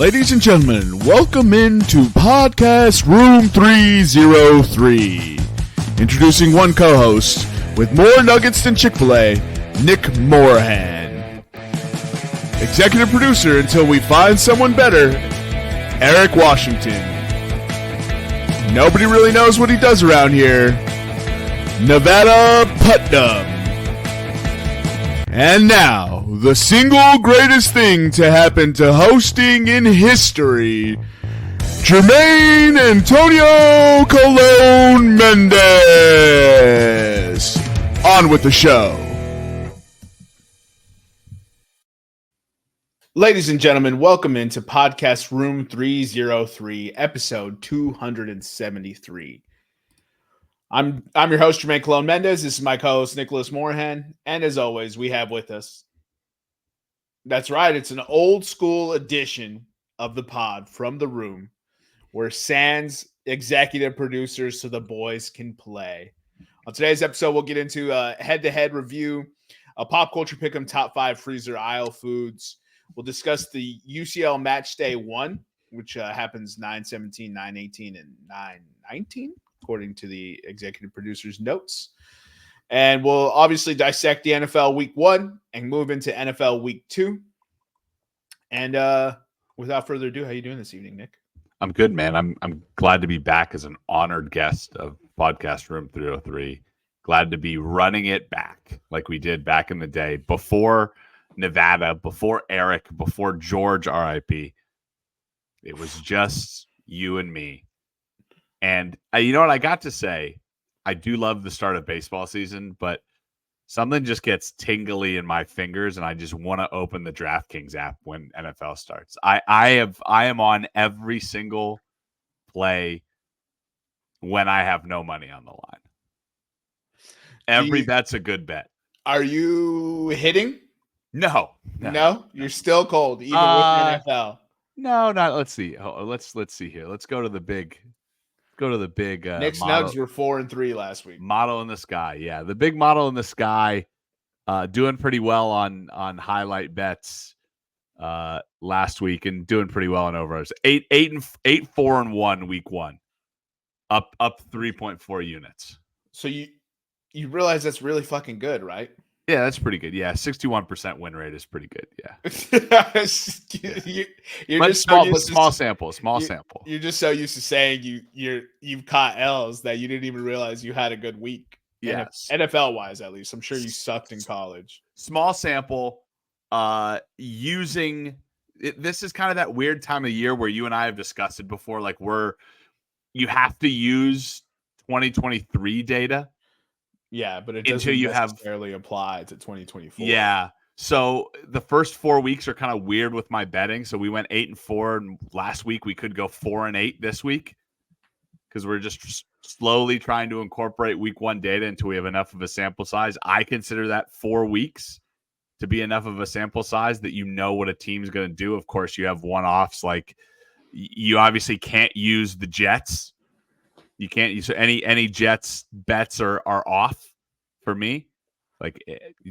Ladies and gentlemen, welcome into Podcast Room 303. Introducing one co-host with more nuggets than Chick-fil-A, Nick Morahan. Executive producer until we find someone better, Eric Washington. Nobody really knows what he does around here, Nevada Putnam. And now, the single greatest thing to happen to hosting in history, Jermaine Antonio Colon Mendez. On with the show. Ladies and gentlemen, welcome into Podcast Room 303, episode 273. I'm your host, Jermaine Colon Mendez. This is my co-host, Nicholas Morahan. And as always, we have with us, that's right, it's an old school edition of the pod from the room where Sans executive producers so the boys can play. On today's episode, we'll get into a head-to-head review, a pop culture pick'em top 5 freezer aisle foods. We'll discuss the UCL Matchday 1, which happens 9/17, 9/18, and 9/19. According to the executive producer's notes. And we'll obviously dissect the NFL Week 1 and move into NFL Week 2. And without further ado, how you doing this evening, Nick? I'm good, man. I'm glad to be back as an honored guest of Podcast Room 303. Glad to be running it back like we did back in the day before Nevada, before Eric, before George, RIP. It was just you and me. And you know what I got to say? I do love the start of baseball season, but something just gets tingly in my fingers, and I just want to open the DraftKings app when NFL starts. I am on every single play when I have no money on the line. Every bet's a good bet. Are you hitting? No. You're still cold, even with the NFL. No, not. Let's see. Let's see here. Let's go to the big. Nick's Nugs were 4-3 last week. Model in the sky, yeah, the big model in the sky, doing pretty well on highlight bets last week, and doing pretty well on overs. 8-4-1 week 1, up 3.4 units. So you realize that's really fucking good, right? Yeah, that's pretty good. Yeah, 61% win rate is pretty good. Yeah, you're just small sample. You're just so used to saying you've caught L's that you didn't even realize you had a good week. Yes, NFL wise, at least. I'm sure you sucked in college. Small sample. Using this is kind of that weird time of year where you and I have discussed it before. Like you have to use 2023 data. Yeah, but it doesn't necessarily apply to 2024. Yeah. So the first 4 weeks are kind of weird with my betting. So we went 8-4, and last week we could go 4-8 this week because we're just slowly trying to incorporate week 1 data until we have enough of a sample size. I consider that 4 weeks to be enough of a sample size that you know what a team's going to do. Of course, you have one-offs. Like you obviously can't use the Jets. You can't use any Jets bets are off for me, like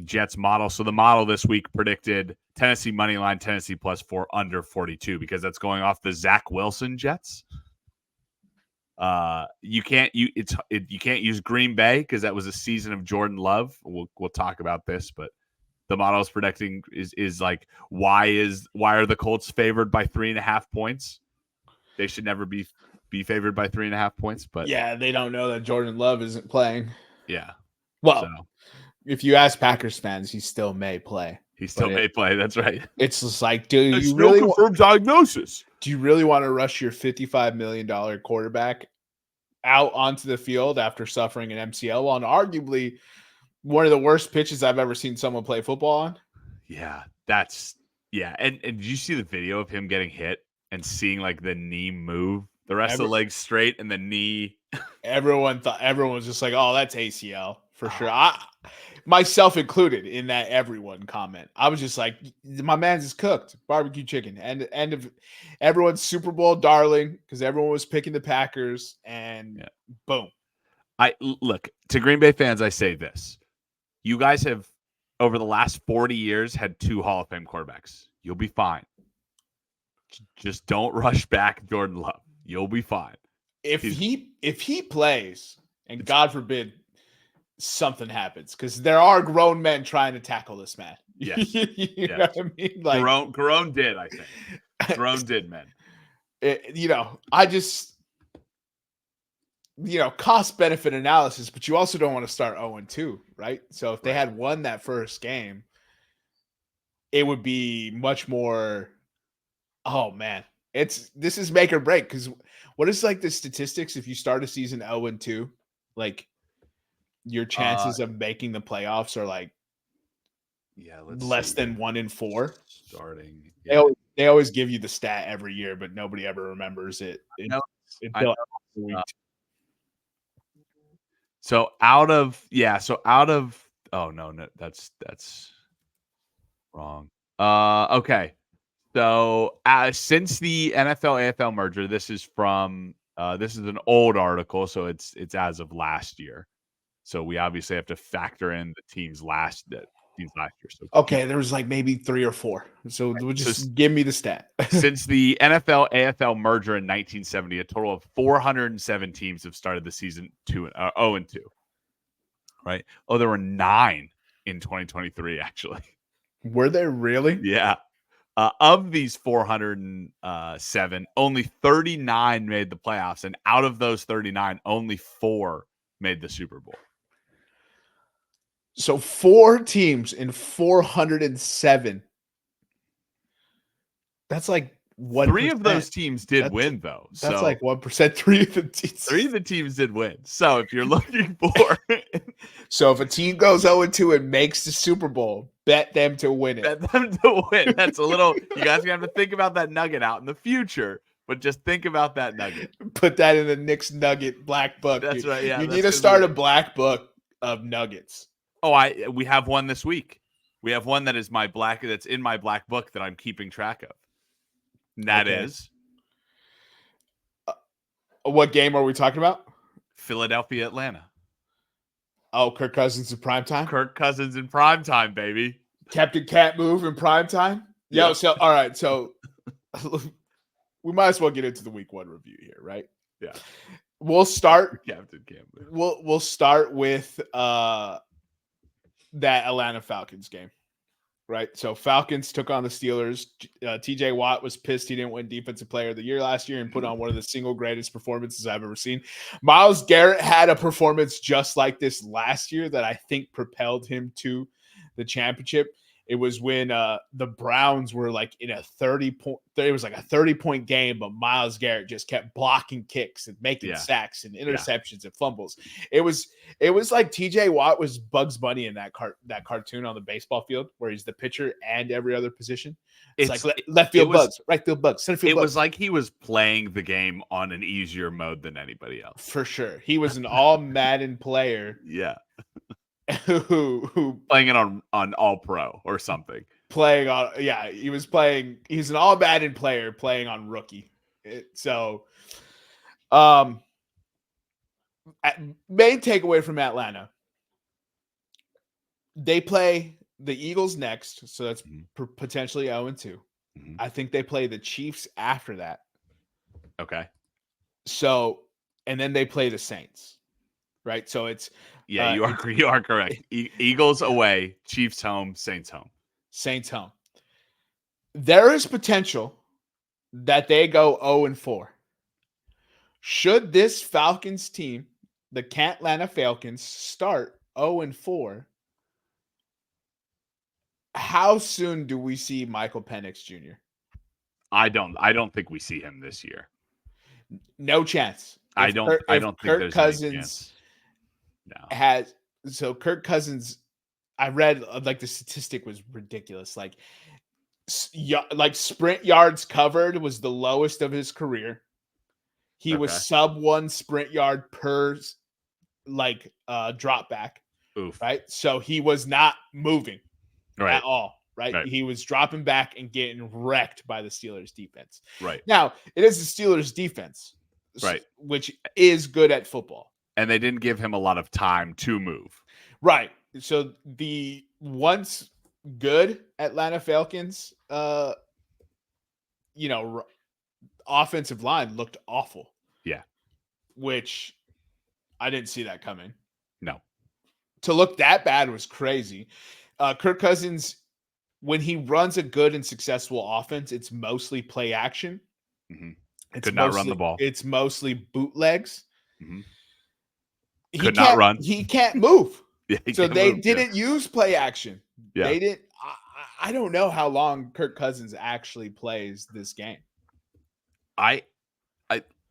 Jets model. So the model this week predicted Tennessee money line, Tennessee +4 under 42 because that's going off the Zach Wilson Jets. You can't use Green Bay because that was a season of Jordan Love. We'll talk about this, but the model is predicting is like why are the Colts favored by 3.5 points? They should never be favored by 3.5 points, but yeah, they don't know that Jordan Love isn't playing. Yeah. Well, if you ask Packers fans, he still may play. That's right. It's just like, dude, it's no confirmed diagnosis. Do you really want to rush your $55 million quarterback out onto the field after suffering an MCL on arguably one of the worst pitches I've ever seen someone play football on? Yeah, And did you see the video of him getting hit and seeing like the knee move? The rest of the leg straight and the knee. Everyone was just like, "Oh, that's ACL for sure." Myself included in that everyone comment. I was just like, "My man's is cooked barbecue chicken." And end of everyone's Super Bowl darling because everyone was picking the Packers, and boom. I look to Green Bay fans. I say this: you guys have over the last 40 years had 2 Hall of Fame quarterbacks. You'll be fine. Just don't rush back Jordan Love. You'll be fine. If he plays, and God forbid something happens, because there are grown men trying to tackle this man. Yes. You know what I mean? Like Garone did, I think. Garone did, man. I just, cost benefit analysis, but you also don't want to start 0-2, right? So if they had won that first game, it would be much more. Oh man, this is make or break, because what is like the statistics if you start a season 0-2, like your chances of making the playoffs are like less than 1 in 4 starting. Yeah. They always give you the stat every year, but nobody ever remembers it. So out of oh no, that's wrong. Okay. So since the NFL AFL merger, this is an old article, so it's as of last year. So we obviously have to factor in the teams last year. So okay, there was like maybe 3 or 4. So we'll just give me the stat. Since the NFL AFL merger in 1970, a total of 407 teams have started the season 0-2. Right? Oh, there were 9 in 2023, actually. Were there really? Yeah. Of these 407, only 39 made the playoffs, and out of those 39, only 4 made the Super Bowl. So 4 teams in 407. That's like 1%. 3 of those teams did win, though. That's like 1%. 3 of the teams did win. So if you're looking for, so if a team goes 0-2 and makes the Super Bowl, bet them to win it. Bet them to win. That's a little. You guys have to think about that nugget out in the future, but just think about that nugget. Put that in the Knicks Nugget Black Book. That's right. Yeah, you need to start a Black Book of Nuggets. Oh, we have one this week. We have one that is that's in my Black Book that I'm keeping track of. And that is. What game are we talking about? Philadelphia, Atlanta. Oh, Kirk Cousins in primetime? Kirk Cousins in primetime, baby. Captain Cat Move in primetime? Yeah. So, all right. So, we might as well get into the week 1 review here, right? Yeah. We'll start. Captain Cat Move. We'll start with that Atlanta Falcons game. Right. So Falcons took on the Steelers. TJ Watt was pissed he didn't win Defensive Player of the Year last year and put on one of the single greatest performances I've ever seen. Myles Garrett had a performance just like this last year that I think propelled him to the championship. It was when the Browns were like in a 30-point game, but Myles Garrett just kept blocking kicks and making sacks and interceptions and fumbles. It was like TJ Watt was Bugs Bunny in that cartoon on the baseball field where he's the pitcher and every other position. It's like left field Bugs, right field Bugs, center field Bugs. It was like he was playing the game on an easier mode than anybody else. For sure. He was an all Madden player. Yeah. who playing it on All Pro or something. He's an all Madden player playing on rookie. Main takeaway from Atlanta. They play the Eagles next, so that's potentially 0-2. Mm-hmm. I think they play the Chiefs after that. Okay. So, and then they play the Saints. Right? So it's you are correct. Eagles away, Chiefs home, Saints home. Saints home. There is potential that they go 0-4. Should this Falcons team, the Atlanta Falcons, start 0-4, how soon do we see Michael Penix Jr.? I don't think we see him this year. No chance. I don't think Kirk Cousins Kirk Cousins, I read like the statistic was ridiculous. Like sprint yards covered was the lowest of his career. He was sub 1 sprint yard per drop back. Oof. Right. So he was not moving at all. Right. He was dropping back and getting wrecked by the Steelers defense. Right. Now it is the Steelers defense, right, which is good at football. And they didn't give him a lot of time to move. Right. So the once good Atlanta Falcons offensive line looked awful. Yeah. Which I didn't see that coming. No. To look that bad was crazy. Kirk Cousins, when he runs a good and successful offense, it's mostly play action. Mm-hmm. It's Could not run the ball. It's mostly bootlegs. Mm-hmm. He can't run. He can't move. Yeah, so they didn't use play action. Yeah. They didn't. I don't know how long Kirk Cousins actually plays this game. I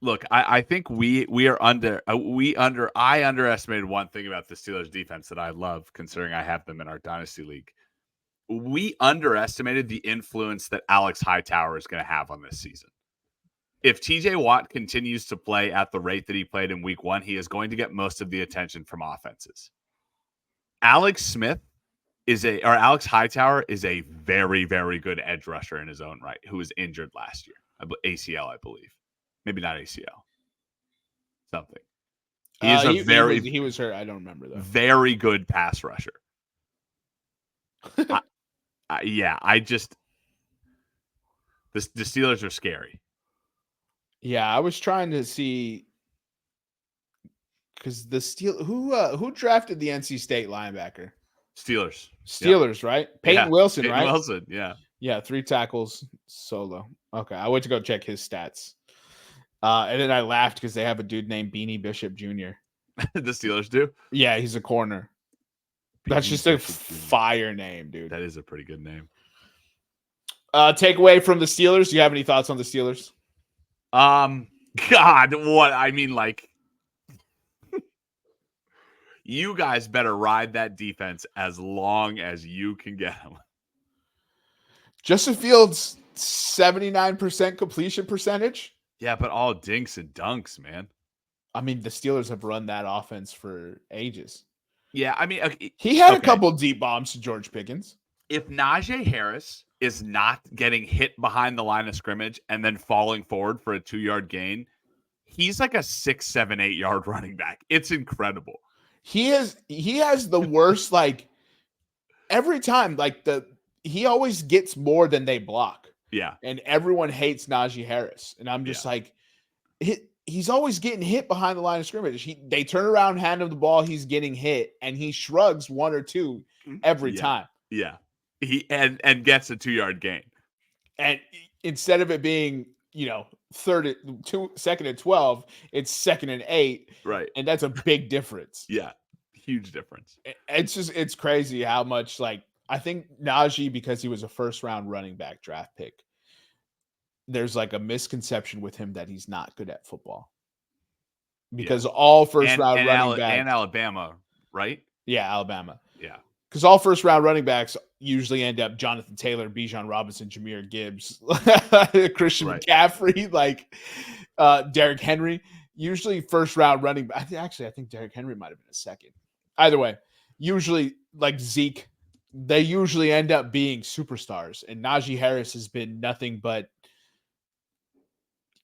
think I underestimated one thing about the Steelers defense that I love, considering I have them in our dynasty league. We underestimated the influence that Alex Hightower is going to have on this season. If TJ Watt continues to play at the rate that he played in week 1, he is going to get most of the attention from offenses. Alex Hightower is a very, very good edge rusher in his own right, who was injured last year. ACL, I believe. Maybe not ACL. Something. He was hurt. I don't remember though. Very good pass rusher. The Steelers are scary. Yeah, I was trying to see because who drafted the NC State linebacker? Steelers, yep. Right? Peyton Wilson, right? Wilson, yeah. Yeah, 3 tackles solo. Okay, I went to go check his stats. And then I laughed because they have a dude named Beanie Bishop Jr. The Steelers do? Yeah, he's a corner. That's just a fire name, dude. That is a pretty good name. Takeaway from the Steelers. Do you have any thoughts on the Steelers? God, what? I mean, like, you guys better ride that defense as long as you can get them. Justin Fields, 79% completion percentage. Yeah, but all dinks and dunks, man. I mean, the Steelers have run that offense for ages. Yeah, I mean, he had a couple deep bombs to George Pickens. If Najee Harris is not getting hit behind the line of scrimmage and then falling forward for a 2-yard gain, he's like a 6, 7, 8-yard running back. It's incredible. He has the worst, like, every time, like, he always gets more than they block. Yeah. And everyone hates Najee Harris. And I'm just like, he's always getting hit behind the line of scrimmage. They turn around, hand him the ball, he's getting hit, and he shrugs 1 or 2 every time. Yeah. He and gets a 2-yard gain. And instead of it being, 2nd and 12, it's 2nd and 8. Right. And that's a big difference. Yeah. Huge difference. It's crazy how much, like, I think Najee, because he was a first-round running back draft pick, there's like a misconception with him that he's not good at football. Because all first-round running backs... And Alabama, right? Yeah, Alabama. Yeah. Because all first-round running backs usually end up Jonathan Taylor, Bijan Robinson, Jahmyr Gibbs, Christian McCaffrey, like Derrick Henry. Usually first-round running back. Actually, I think Derrick Henry might have been a second. Either way, usually like Zeke, they usually end up being superstars. And Najee Harris has been nothing but...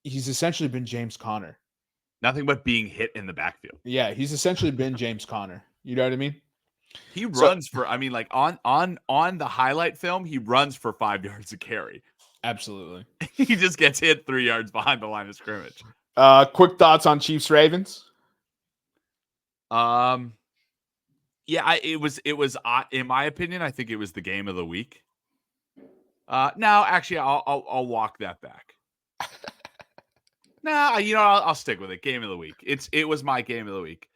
He's essentially been James Conner. Nothing but being hit in the backfield. Yeah, he's essentially been James Conner. You know what I mean? He runs for, I mean, like on the highlight film, he runs for 5 yards a carry. Absolutely. He just gets hit 3 yards behind the line of scrimmage. Quick thoughts on Chiefs Ravens. Yeah, it was in my opinion, I think it was the game of the week. No, actually, I'll walk that back. I'll stick with it. Game of the week. It was my game of the week.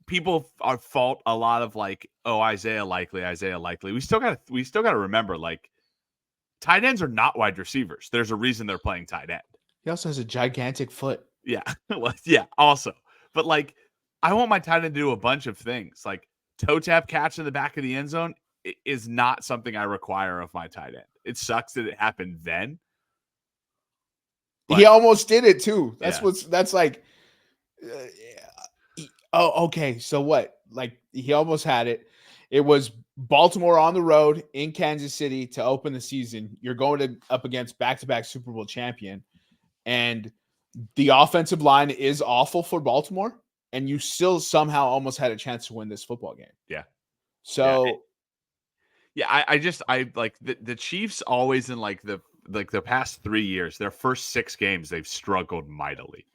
People are fault a lot of like, Isaiah Likely. We still got to remember, like, tight ends are not wide receivers. There's a reason they're playing tight end. He also has a gigantic foot. Yeah. Well, yeah, also. But like, I want my tight end to do a bunch of things. Like, toe tap catch in the back of the end zone is not something I require of my tight end. It sucks that it happened then. But he almost did it too. That's like, okay. So what? Like, he almost had it. It was Baltimore on the road in Kansas City to open the season. You're going up against back-to-back Super Bowl champion, and the offensive line is awful for Baltimore, and you still somehow almost had a chance to win this football game. Yeah. So, I like the Chiefs always in like the like the past 3 years, their first 6 games, they've struggled mightily.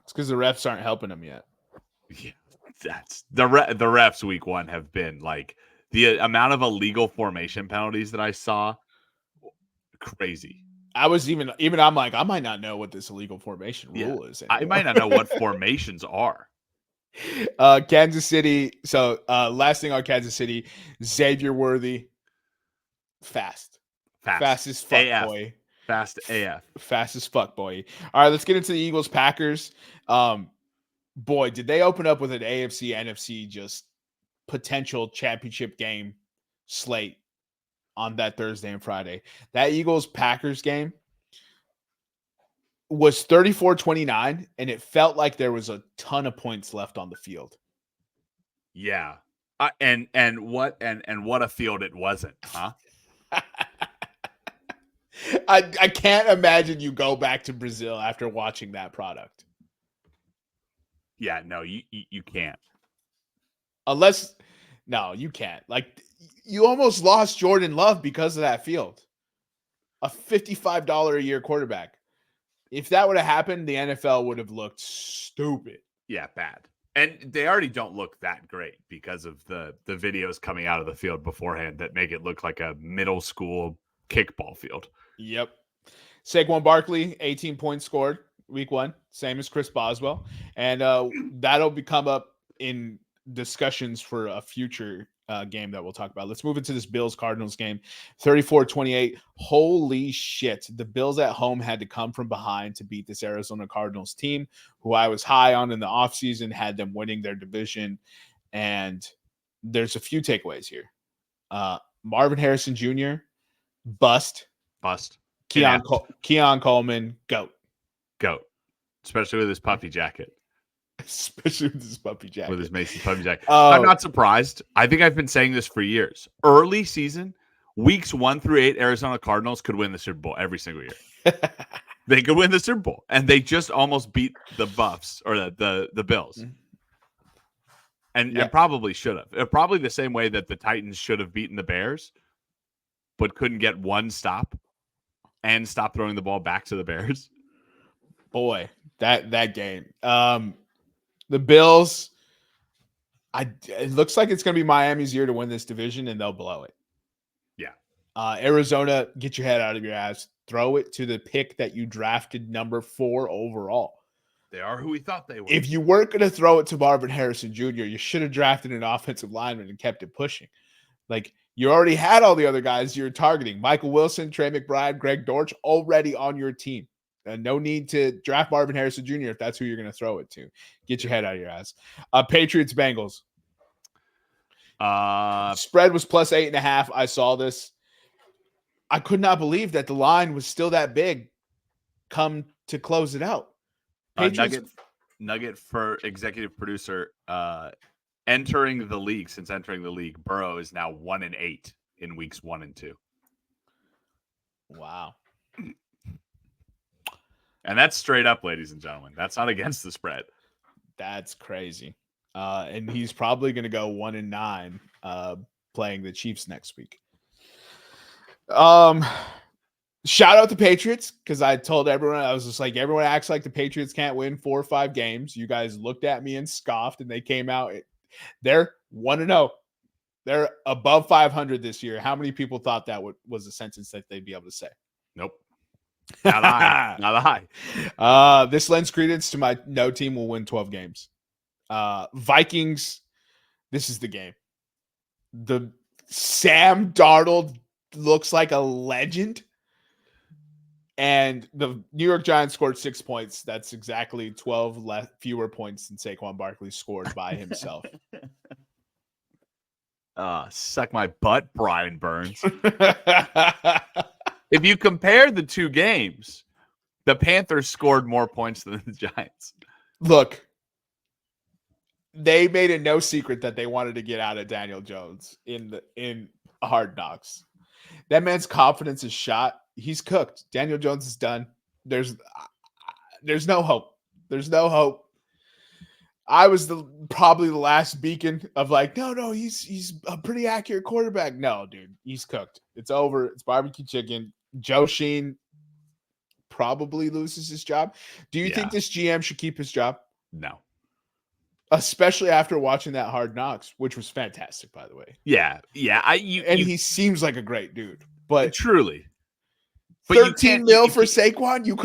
It's because the refs aren't helping them yet. Yeah, that's the refs week 1 have been like the amount of illegal formation penalties that I saw, crazy. I was even I'm like, I might not know what this illegal formation rule is anymore. I might not know what formations are. Kansas City. So last thing on Kansas City, Xavier Worthy, fast as fuck, AF. boy. Fast AF. Fast as fuck, boy. All right, let's get into the Eagles Packers. Boy, did they open up with an AFC NFC just potential championship game slate on that Thursday and Friday. That Eagles Packers game was 34-29, and it felt like there was a ton of points left on the field. Yeah. And what a field it wasn't, huh? I can't imagine you go back to Brazil after watching that product. Yeah, no, you can't. Unless, no, you can't. Like, you almost lost Jordan Love because of that field. A $55 a year quarterback. If that would have happened, the NFL would have looked stupid. Yeah, bad. And they already don't look that great because of the videos coming out of the field beforehand that make it look like a middle school kickball field. Yep. Saquon Barkley, 18 points scored week 1, same as Chris Boswell. And that'll become up in discussions for a future game that we'll talk about. Let's move into this Bills-Cardinals game. 34-28. Holy shit. The Bills at home had to come from behind to beat this Arizona Cardinals team, who I was high on in the offseason, had them winning their division. And there's a few takeaways here. Marvin Harrison Jr., bust. Keon Coleman, goat. Especially with his puffy jacket. With his Mason puffy jacket. I'm not surprised. I think I've been saying this for years. Early season, weeks 1 through 8, Arizona Cardinals could win the Super Bowl every single year. They could win the Super Bowl. And they just almost beat the Buffs or the Bills. And probably should have. Probably the same way that the Titans should have beaten the Bears, but couldn't get one stop and stop throwing the ball back to the Bears. Boy, that game. The Bills, it looks like it's going to be Miami's year to win this division, and they'll blow it. Yeah. Arizona, get your head out of your ass. Throw it to the pick that you drafted number 4 overall. They are who we thought they were. If you weren't going to throw it to Marvin Harrison Jr., you should have drafted an offensive lineman and kept it pushing. Like, you already had all the other guys you're targeting. Michael Wilson, Trey McBride, Greg Dortch, already on your team. And no need to draft Marvin Harrison Jr. if that's who you're going to throw it to. Get your head out of your ass. Patriots, Bengals. Spread was plus 8.5. I saw this. I could not believe that the line was still that big come to close it out. Nugget for executive producer. Entering the league, Burrow is now 1-8 in weeks 1 and 2. Wow. And that's straight up, ladies and gentlemen. That's not against the spread. That's crazy. And he's probably going to go 1-9 playing the Chiefs next week. Shout out to Patriots, because I told everyone, I was just like, everyone acts like the Patriots can't win 4 or 5 games. You guys looked at me and scoffed, and they came out. They're 1-0. They're above 500 this year. How many people thought that was a sentence that they'd be able to say? Nope. Not high. This lends credence to my no team will win 12 games. Vikings, this is the game. The Sam Darnold looks like a legend. And the New York Giants scored 6 points. That's exactly 12 fewer points than Saquon Barkley scored by himself. Suck my butt, Brian Burns. If you compare the 2 games, the Panthers scored more points than the Giants. Look, they made it no secret that they wanted to get out of Daniel Jones in Hard Knocks. That man's confidence is shot. He's cooked. Daniel Jones is done. There's no hope. There's no hope. I was probably the last beacon of like, no, he's a pretty accurate quarterback. No, dude, he's cooked. It's over. It's barbecue chicken. Joe Sheen probably loses his job. Do you think this GM should keep his job? No. Especially after watching that Hard Knocks, which was fantastic, by the way. Yeah. He seems like a great dude. But truly. But 13 mil for Saquon? You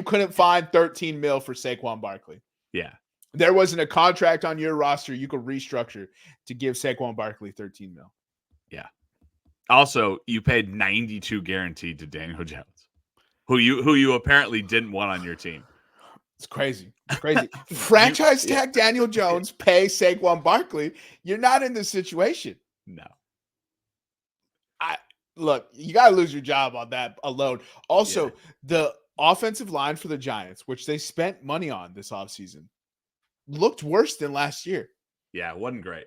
couldn't find 13 mil for Saquon Barkley. Yeah. There wasn't a contract on your roster you could restructure to give Saquon Barkley 13 mil. Yeah. Also, you paid 92 guaranteed to Daniel Jones, who you apparently didn't want on your team. It's crazy. Franchise tag Daniel Jones, pay Saquon Barkley. You're not in this situation. No. Look, you got to lose your job on that alone. Also, the offensive line for the Giants, which they spent money on this offseason, looked worse than last year. Yeah, it wasn't great.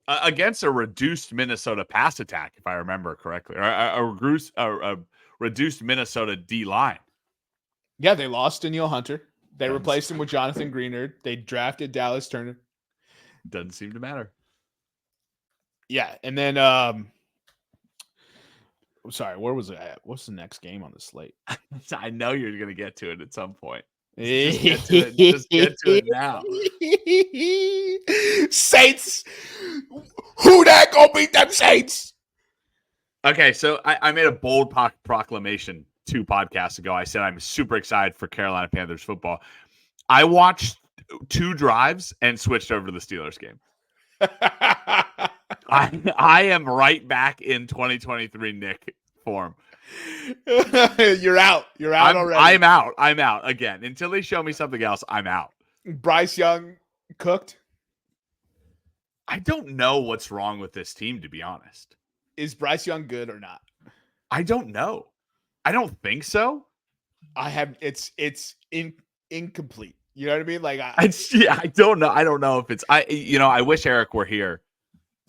Against a reduced Minnesota pass attack, if I remember correctly, or a reduced Minnesota D line. Yeah, they lost Danielle Hunter. They replaced him with Jonathan Greenard. They drafted Dallas Turner. Doesn't seem to matter. Yeah, and then I'm sorry, where was it at? What's the next game on the slate? I know you're going to get to it at some point. Just get to it. Just get to it now. Saints. Who that gonna beat them Saints? Okay, so I made a bold proclamation 2 podcasts ago. I said I'm super excited for Carolina Panthers football. I watched 2 drives and switched over to the Steelers game. I am right back in 2023 Nick form. You're out. You're out already. I'm out again. Until they show me something else, I'm out. Bryce Young cooked. I don't know what's wrong with this team, to be honest. Is Bryce Young good or not? I don't know. I don't think so. It's incomplete. You know what I mean? Like I don't know. I don't know if it's I wish Eric were here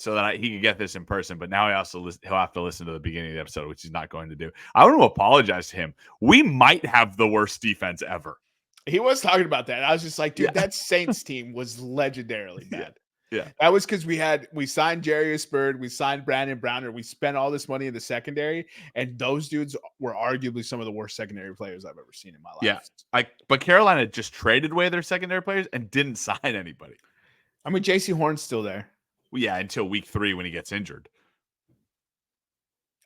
so that he could get this in person, but now he'll have to listen to the beginning of the episode, which he's not going to do. I want to apologize to him. We might have the worst defense ever. He was talking about that. I was just like, dude, that Saints team was legendarily bad. Yeah. That was because we signed Jarius Byrd, we signed Brandon Browner, we spent all this money in the secondary, and those dudes were arguably some of the worst secondary players I've ever seen in my life. Yeah. But Carolina just traded away their secondary players and didn't sign anybody. I mean, JC Horn's still there. Well, yeah, until week 3 when he gets injured.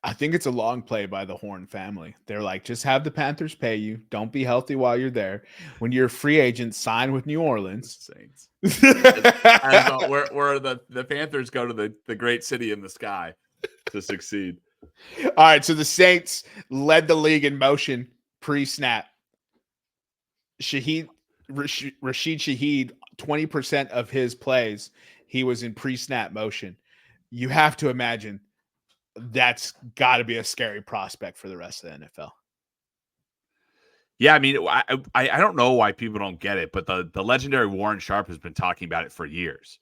I think it's a long play by the Horn family. They're like, just have the Panthers pay you. Don't be healthy while you're there. When you're a free agent, sign with New Orleans. Saints. where the Panthers go to the great city in the sky to succeed. All right, so the Saints led the league in motion pre-snap. Rashid Shaheed, 20% of his plays, he was in pre-snap motion. You have to imagine that's got to be a scary prospect for the rest of the NFL. Yeah, I mean, I don't know why people don't get it, but the legendary Warren Sharp has been talking about it for years.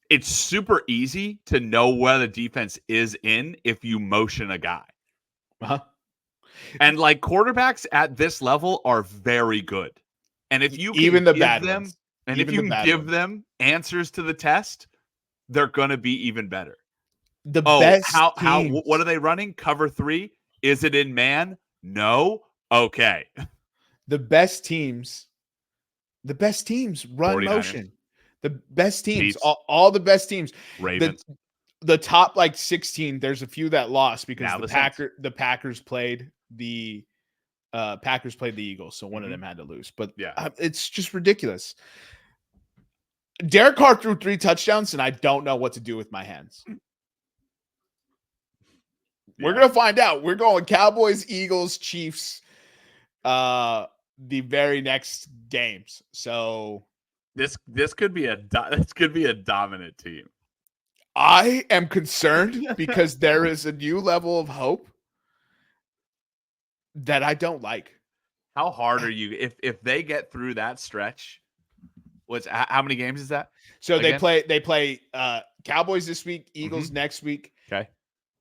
It's super easy to know where the defense is in if you motion a guy. Uh-huh. And like quarterbacks at this level are very good. And if you can even the give bad them, ones. and even if you can give them answers to the test, they're going to be even better. Best what are they running? Cover 3? Is it in man? No. Okay. The best teams run 49ers. Motion. The best teams, all the best teams. Ravens. The top 16, there's a few that lost because the Packers played the Eagles, so one of them had to lose. But it's just ridiculous. Derek Carr threw 3 touchdowns, and I don't know what to do with my hands. We're going to find out. We're going Cowboys, Eagles, Chiefs, the very next games. So this could be a dominant team. I am concerned because there is a new level of hope that I don't like. How hard are you if they get through that stretch? How many games is that? So again? they play Cowboys this week, Eagles next week. Okay.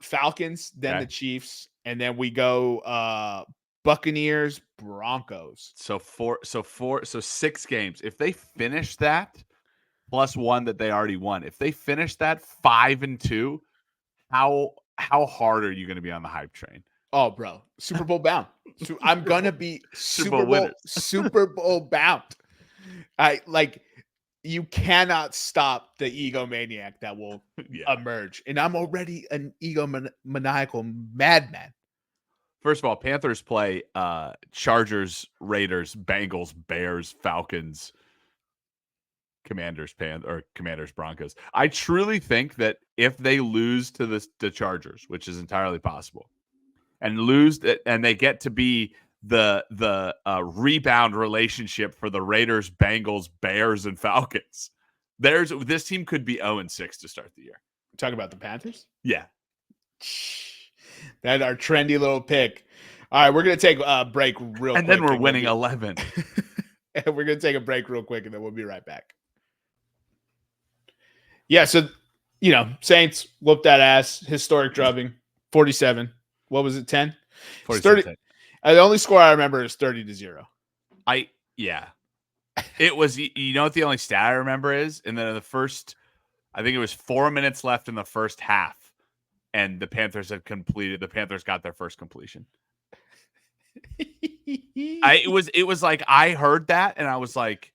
Falcons, then the Chiefs, and then we go Buccaneers, Broncos. So 6 games. If they finish that plus 1 that they already won, if they finish that 5-2, how hard are you going to be on the hype train? Oh, bro, Super Bowl bound. So I'm gonna be Super Bowl Super Bowl bound. I like. You cannot stop the egomaniac that will emerge, and I'm already an maniacal madman. First of all, Panthers play Chargers, Raiders, Bengals, Bears, Falcons, Commanders, Broncos. I truly think that if they lose to the Chargers, which is entirely possible, and lose and they get to be the rebound relationship for the Raiders, Bengals, Bears, and Falcons, this team could be 0-6 to start the year. Talk about the Panthers? Yeah. That's our trendy little pick. All right, we're going to take a break real quick. And then we're winning 11. And we're going to take a break real quick, and then we'll be right back. Yeah, so, Saints whooped that ass. Historic drubbing. 47. What was it, 10? 30. The only score I remember is 30-0. It was, you know what the only stat I remember is? And then in the first, I think it was 4 minutes left in the first half, and the Panthers got their first completion. It was like, I heard that, and I was like,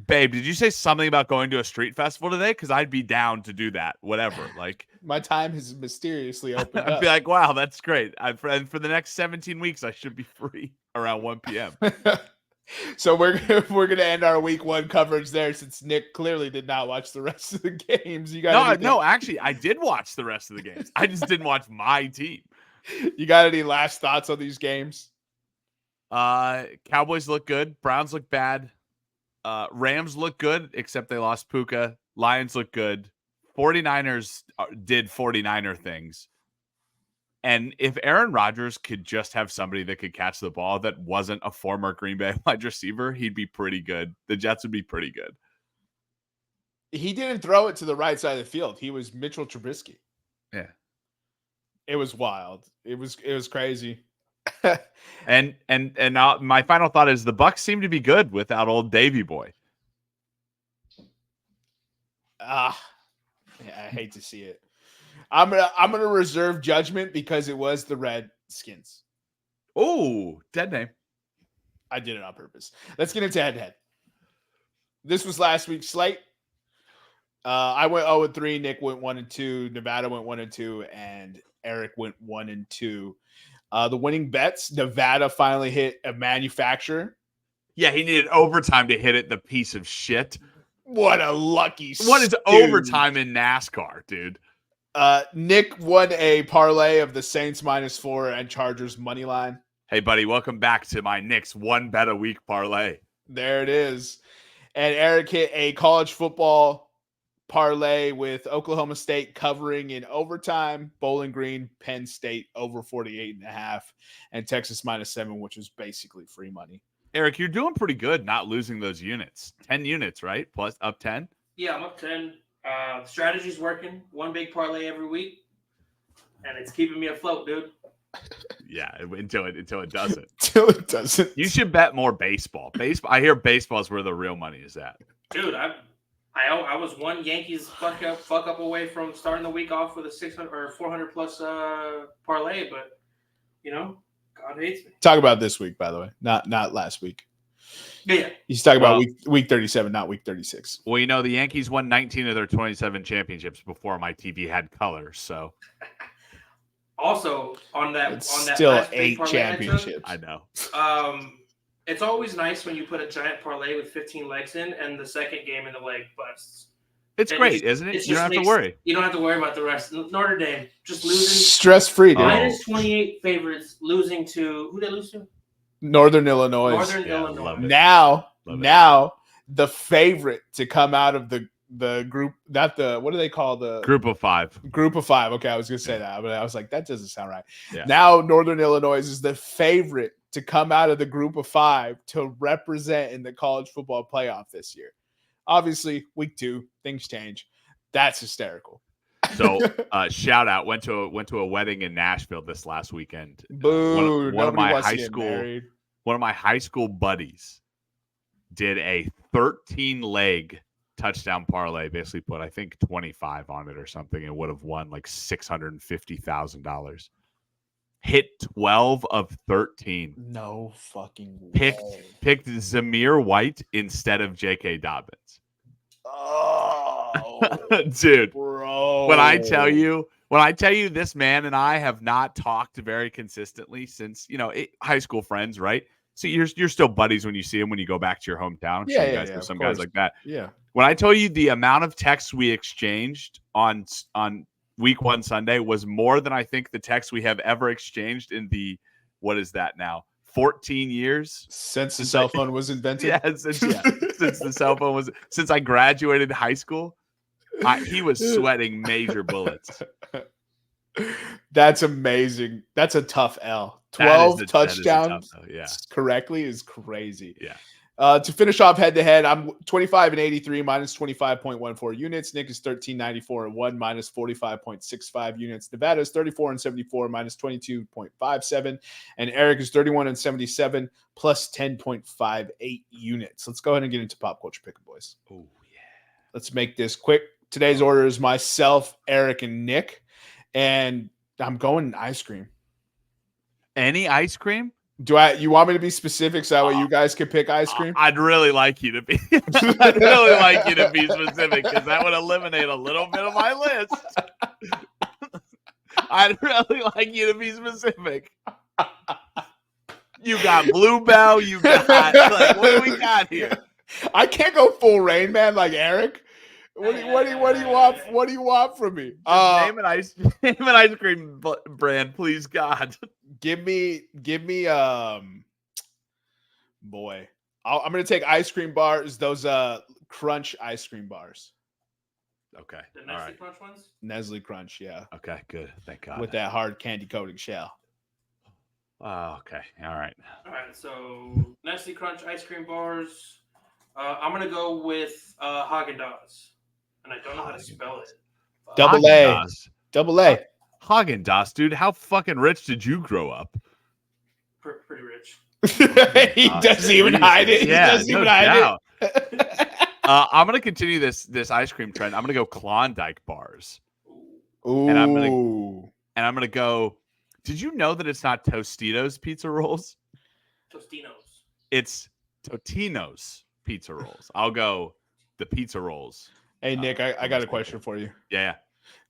babe, did you say something about going to a street festival today? Because I'd be down to do that. Whatever. Like, my time has mysteriously opened up. I'd be like, wow, that's great. And for the next 17 weeks, I should be free around 1 p.m. So we're gonna end our week 1 coverage there, since Nick clearly did not watch the rest of the games. You got no, actually, I did watch the rest of the games. I just didn't watch my team. You got any last thoughts on these games? Cowboys look good. Browns look bad. Rams look good, except they lost Puka. Lions look good. 49ers did 49er things. And if Aaron Rodgers could just have somebody that could catch the ball that wasn't a former Green Bay wide receiver, he'd be pretty good. The Jets would be pretty good. He didn't throw it to the right side of the field. He was Mitchell Trubisky. Yeah. It was wild. It was crazy. and now my final thought is the Bucs seem to be good without old Davy boy. Yeah, I hate to see it. I'm gonna reserve judgment because it was the Redskins. Oh, dead name. I did it on purpose. Let's get into head-to-head. This was last week's slate. I went 0-3. Nick went 1-2. Nevada went 1-2, and Eric went 1-2. The winning bets, Nevada finally hit a manufacturer. Yeah, he needed overtime to hit it, the piece of shit. What a lucky What is overtime in NASCAR, dude? Nick won a parlay of the Saints -4 and Chargers money line. Hey, buddy, welcome back to my Knicks 1 bet a week parlay. There it is. And Eric hit a college football parlay with Oklahoma State covering in overtime, Bowling Green, Penn State over 48.5, and Texas -7, which was basically free money. Eric, you're doing pretty good not losing those units. 10 units, right? Plus up 10? Yeah, I'm up 10. Strategy's working. 1 big parlay every week, and it's keeping me afloat, dude. Yeah, until it doesn't. Until it doesn't. You should bet more baseball. I hear baseball is where the real money is at. Dude, I was one Yankees fuck up away from starting the week off with a 600 or 400 plus parlay, but God hates me. Talk about this week, by the way, not last week. Yeah. He's talking about week 37, not week 36. Well, the Yankees won 19 of their 27 championships before my TV had color. So, also on that, it's that still last 8 championships. I know. It's always nice when you put a giant parlay with 15 legs in, and the second game in the leg busts. It's great, isn't it? You don't have to worry. You don't have to worry about the rest. Notre Dame just losing. Stress-free, dude. -28 favorites losing to who they lose to? Northern Illinois. Illinois. Now the favorite to come out of the group, not the, what do they call the group of 5? Group of 5. Okay, I was gonna say that, but I was like, that doesn't sound right. Yeah. Now Northern Illinois is the favorite to come out of the group of 5 to represent in the college football playoff this year. Obviously, week 2, things change. That's hysterical. So, shout out. Went to a wedding in Nashville this last weekend. Boo! One of my high school buddies did a 13-leg touchdown parlay. Basically, put I think 25 on it or something, and would have won like $650,000. hit 12 of 13. No fucking Picked way. Zamir White instead of J.K. Dobbins. Oh, dude. bro. When I tell you this man and I have not talked very consistently since, high school friends, right? So you're still buddies when you see him when you go back to your hometown. I'm sure you guys know some guys like that. Yeah. When I tell you the amount of texts we exchanged on week 1 Sunday was more than I think the texts we have ever exchanged in the, what is that now? 14 years since the cell phone was invented. Since the cell phone was, since I graduated high school, he was sweating major bullets. That's amazing. That's a tough L. 12 touchdowns correctly is crazy. Yeah. To finish off head-to-head, I'm 25 and 83 minus 25.14 units. Nick is 1394 and 1 minus 45.65 units. Nevada is 34 and 74 minus 22.57. And Eric is 31 and 77 plus 10.58 units. Let's go ahead and get into pop culture pick 'em, boys. Oh, yeah. Let's make this quick. Today's order is myself, Eric, and Nick. And I'm going ice cream. Any ice cream? You want me to be specific so that way you guys can pick ice cream? I'd really like you to be. I'd really like you to be specific because that would eliminate a little bit of my list. I'd really like you to be specific. You got Bluebell. You got what do we got here? I can't go full rain, man, like Eric. What do you want? What do you want from me? Name an ice cream brand, please, God. Give me. Boy, I'm gonna take ice cream bars. Those Crunch ice cream bars. Okay. The Nestle Crunch ones. Nestle Crunch, yeah. Okay, good. Thank God. With that hard candy coating shell. Oh, okay. All right. So Nestle Crunch ice cream bars. I'm gonna go with Haagen-Dazs. And I don't know how to spell it. Double A. Haagen-Dazs, dude. How fucking rich did you grow up? Pretty rich. He doesn't even hide it. Yeah, he doesn't even hide it. I'm gonna continue this ice cream trend. I'm gonna go Klondike bars. Ooh. And I'm gonna go. Did you know that it's not Tostitos pizza rolls? Tostinos. It's Totino's pizza rolls. I'll go the pizza rolls. Hey, Nick, I got a question for you. Yeah.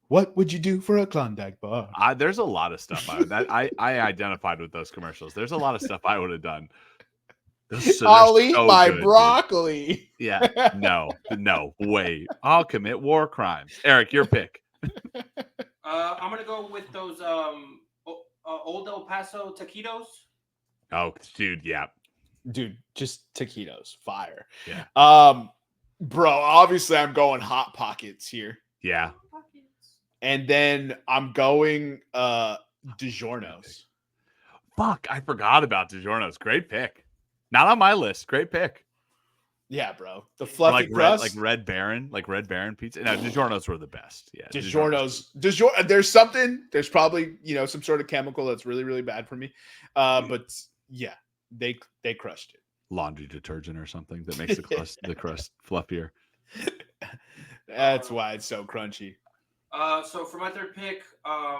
What would you do for a Klondike bar? There's a lot of stuff I identified with those commercials. There's a lot of stuff I would have done. I'll eat my broccoli. Dude. Yeah. No way. I'll commit war crimes. Eric, your pick. I'm gonna go with those Old El Paso taquitos. Oh, dude, yeah. Dude, just taquitos. Fire. Yeah. Bro, obviously I'm going Hot Pockets here. Yeah. And then I'm going DiGiorno's. Fuck, I forgot about DiGiorno's. Great pick. Not on my list. Great pick. Yeah, bro. The fluffy crust. Red Baron pizza. No, DiGiorno's were the best. Yeah. DiGiorno's. There's probably, some sort of chemical that's really, really bad for me. But yeah, they crushed it. Laundry detergent or something that makes the crust fluffier. That's why it's so crunchy. So for my third pick, I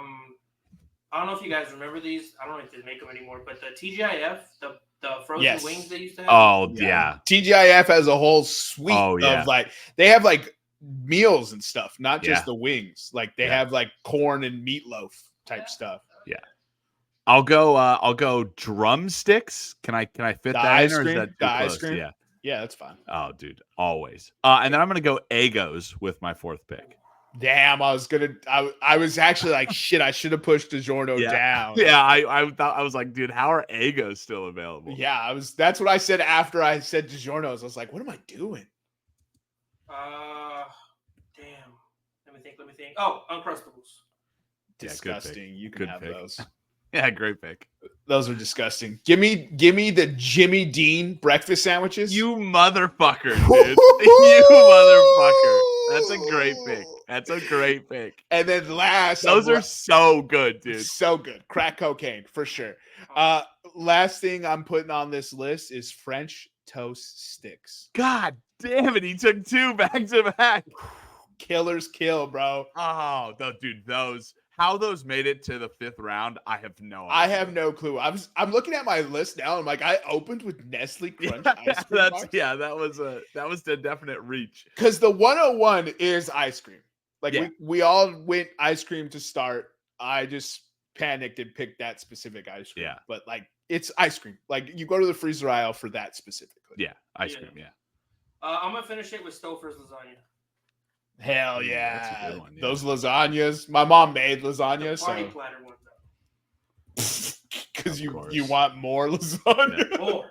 don't know if you guys remember these. I don't know if they make them anymore, but the TGIF, the frozen wings they used to have. Oh yeah. TGIF has a whole suite of they have meals and stuff, not just the wings. Like they have corn and meatloaf type stuff. Yeah. I'll go drumsticks. Can I fit that in, or is that too close? Ice cream? Yeah, that's fine. Oh, dude, always. And then I'm gonna go Eggos with my fourth pick. Damn, I was actually like, shit, I should have pushed DiGiorno down. Yeah, I thought, I was like, dude, how are Eggos still available? Yeah, that's what I said after I said DiGiorno's. I was like, what am I doing? Damn. Let me think. Oh, Uncrustables. Disgusting. You can have those. Yeah, great pick. Those are disgusting. Give me the Jimmy Dean breakfast sandwiches. You motherfucker, dude. You motherfucker. That's a great pick. And then last, those are so good, dude. So good. Crack cocaine for sure. Last thing I'm putting on this list is French toast sticks. God damn it. He took two back to back. Killer's kill, bro. Oh, dude, how those made it to the 5th round, I have no idea. I have no clue. I'm looking at my list now. I'm like, I opened with Nestle Crunch ice cream bars. That was the definite reach. Because the 101 is ice cream. Like Yeah. we all went ice cream to start. I just panicked and picked that specific ice cream. Yeah. But like it's ice cream. Like you go to the freezer aisle for that specifically. Yeah, ice cream, yeah. I'm gonna finish it with Stouffer's lasagna. Hell That's a yeah. good one, yeah. Those lasagnas. My mom made lasagna, The party so platter ones though. because Of you course. want more lasagna. More.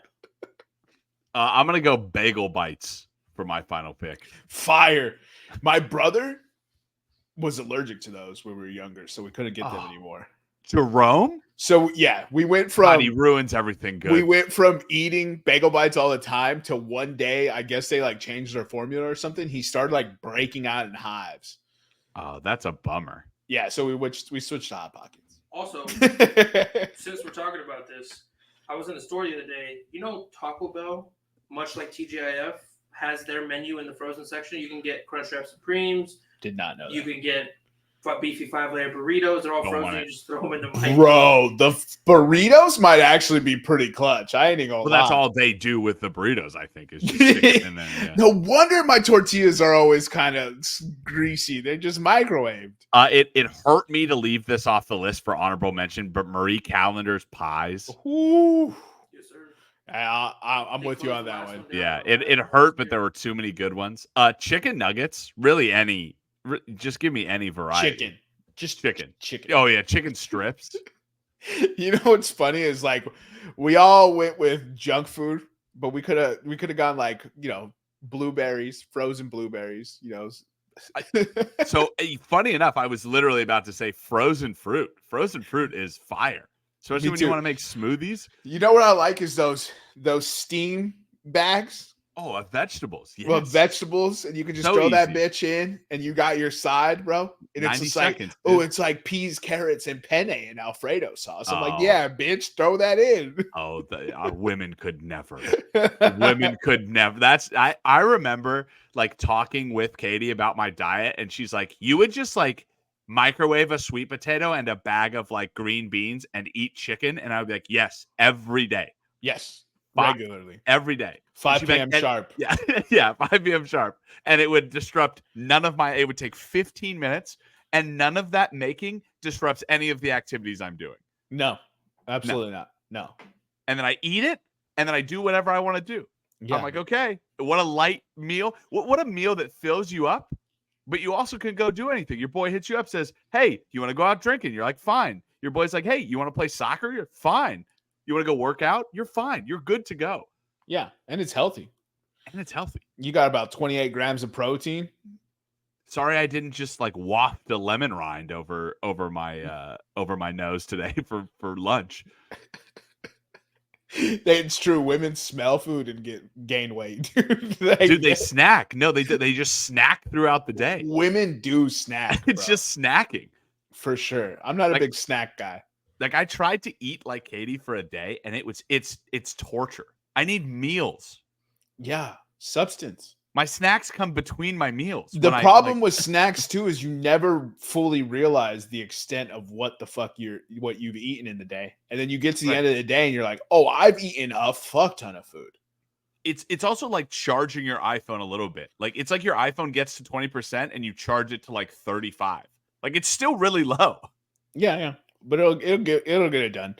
I'm gonna go bagel bites for my final pick. Fire. My brother was allergic to those when we were younger, so we couldn't get them Oh. anymore. Jerome? So yeah, we went God, from he ruins everything good. we went from eating bagel bites all the time to one day, I guess they like changed their formula or something. He started like breaking out in hives. Oh, that's a bummer. Yeah, so we switched to Hot Pockets. Also, since we're talking about this, I was in the store the other day. You know, Taco Bell, much like TGIF, has their menu in the frozen section. You can get Crunchwrap Supremes. Did not know You that. can get beefy 5-layer burritos. They're all Don't frozen. want You it. just throw them in the microwave. Bro, the burritos might actually be pretty clutch. I ain't even gonna Well, that's lie. all they do with the burritos, I think, is just stick it in there. Yeah. No wonder my tortillas are always kind of greasy. They're just microwaved. It hurt me to leave this off the list for honorable mention, but Marie Callender's pies. Ooh. Yes, sir. I'm They with you closed on the that last one. one down. Yeah, it hurt, but there were too many good ones. Chicken nuggets, really any. Just give me any variety. Chicken. Just Chicken. Chicken. Oh yeah, chicken strips. You know what's funny is like we all went with junk food, but we could have gone like, blueberries, frozen blueberries, So funny enough, I was literally about to say frozen fruit. Frozen fruit is fire, especially Me when too. you want to make smoothies. You know what I like is those steam bags. Oh, vegetables. Yes. Well, vegetables, and you can just So throw that easy. bitch in, and you got your side, bro. And it's 90 just like, seconds, oh, dude. it's like peas, carrots, and penne and Alfredo sauce. I'm like, Oh. yeah, bitch, throw that in. Oh, women could never. Women could never. I remember like talking with Katie about my diet, and she's like, you would just like microwave a sweet potato and a bag of like green beans and eat chicken, and I would be like, yes, every day. Yes, Fuck. regularly. Every day. 5 she'd be p.m. like, sharp. Yeah, yeah, 5 p.m. sharp. And it would disrupt it would take 15 minutes, and none of that making disrupts any of the activities I'm doing. No, absolutely not. No. And then I eat it, and then I do whatever I want to do. Yeah. I'm like, okay, what a light meal. What a meal that fills you up, but you also can go do anything. Your boy hits you up, says, hey, you want to go out drinking? You're like, fine. Your boy's like, hey, you want to play soccer? You're fine. You want to go work out? You're fine. You're good to go. Yeah, and it's healthy. And it's healthy. You got about 28 grams of protein. Sorry, I didn't just like waft a lemon rind over my nose today for lunch. It's true. Women smell food and gain weight. Dude, they snack. No, they just snack throughout the day. Women do snack. It's bro. just snacking. For sure. I'm not a Like- big snack guy. Like I tried to eat like Katie for a day, and it's torture. I need meals. Yeah, substance. My snacks come between my meals. The when problem with snacks too is you never fully realize the extent of what the fuck what you've eaten in the day, and then you get to the Right. end of the day and you're like, oh, I've eaten a fuck ton of food. it's also like charging your iPhone a little bit. Like it's like your iPhone gets to 20% and you charge it to like 35. Like it's still really low. Yeah, but it'll get it done.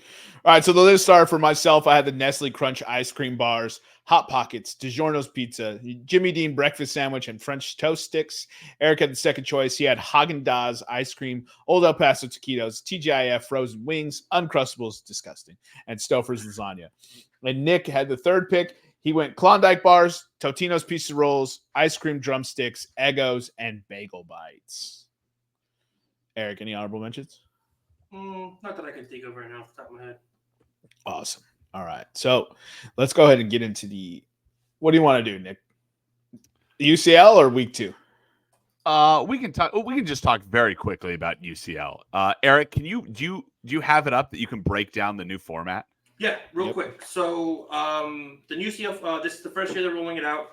All right, so the list started for myself. I had the Nestle Crunch ice cream bars, Hot Pockets, DiGiorno's pizza, Jimmy Dean breakfast sandwich, and French toast sticks. Eric had the second choice. He had Haagen-Dazs ice cream, Old El Paso taquitos, TGIF frozen wings, Uncrustables, disgusting, and Stouffer's lasagna. And Nick had the third pick. He went Klondike bars, Totino's pizza rolls, ice cream drumsticks, Eggos, and bagel bites. Eric, any honorable mentions? Not that I can think of right now off the top of my head. Awesome. All right. So let's go ahead and get into what do you want to do, Nick? The UCL or week 2? We can just talk very quickly about UCL. Eric, do you have it up that you can break down the new format? Yeah, real Yep. quick. So the new UCL, this is the first year they're rolling it out.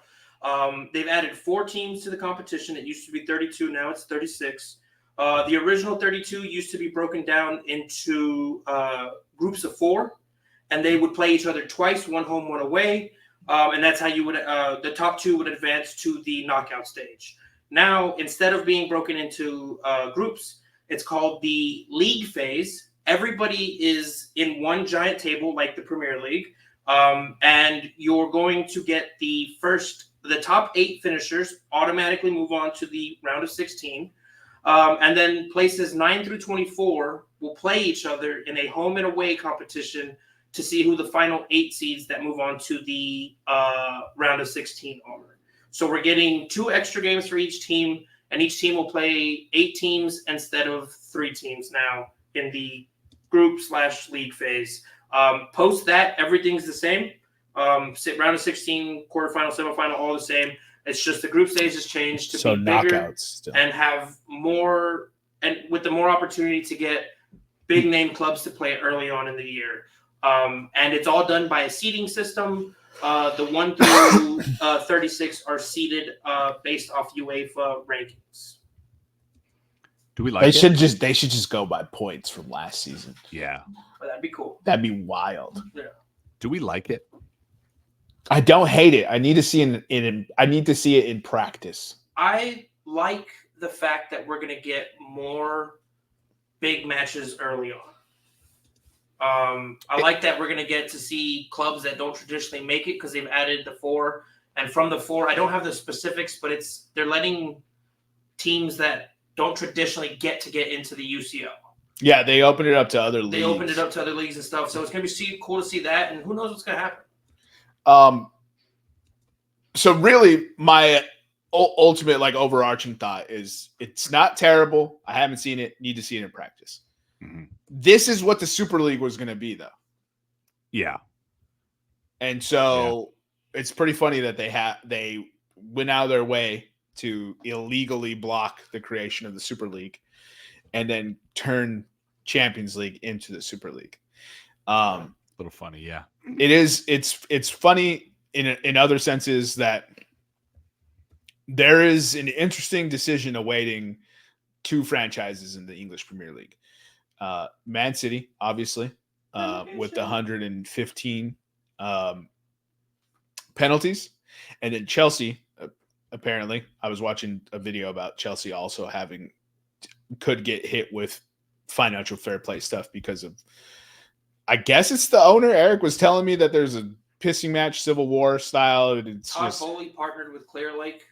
They've added 4 teams to the competition. It used to be 32, now it's 36. The original 32 used to be broken down into groups of 4, and they would play each other twice, 1 home, 1 away, and that's how you would the top 2 would advance to the knockout stage. Now, instead of being broken into groups, it's called the league phase. Everybody is in one giant table like the Premier League, and you're going to get the top 8 finishers automatically move on to the round of 16. And then places 9 through 24 will play each other in a home and away competition to see who the final 8 seeds that move on to the round of 16 are. So we're getting 2 extra games for each team, and each team will play 8 teams instead of 3 teams now in the group/league phase. Post that, everything's the same. Round of 16, quarterfinal, semifinal, all the same. It's just the group stage has changed to be bigger and have more, and with the more opportunity to get big name clubs to play early on in the year. And it's all done by a seeding system. The 1 through 36 are seeded based off UEFA rankings. Do we like They should just go by points from last season. Yeah. But that'd be cool. That'd be wild. Yeah. Do we like it? I don't hate it. I need to see it in practice. I like the fact that we're going to get more big matches early on. I like that we're going to get to see clubs that don't traditionally make it because they've added the 4. And from the 4, I don't have the specifics, but they're letting teams that don't traditionally get into the UCL. Yeah, they opened it up to other leagues. They opened it up to other leagues and stuff. So it's going to be cool to see that. And who knows what's going to happen. So really, my ultimate overarching thought is it's not terrible. I haven't seen it. Need to see it in practice. Mm-hmm. This is what the Super League was going to be, though. Yeah. And so it's pretty funny that they went out of their way to illegally block the creation of the Super League and then turn Champions League into the Super League. A little funny, yeah. It is. It's funny in other senses that there is an interesting decision awaiting 2 franchises in the English Premier League. Man City, obviously, with the 115 penalties, and then Chelsea. Apparently, I was watching a video about Chelsea also could get hit with financial fair play stuff because of. I guess it's the owner. Eric was telling me that there's a pissing match, Civil War style. Todd Bowley partnered with Clear Lake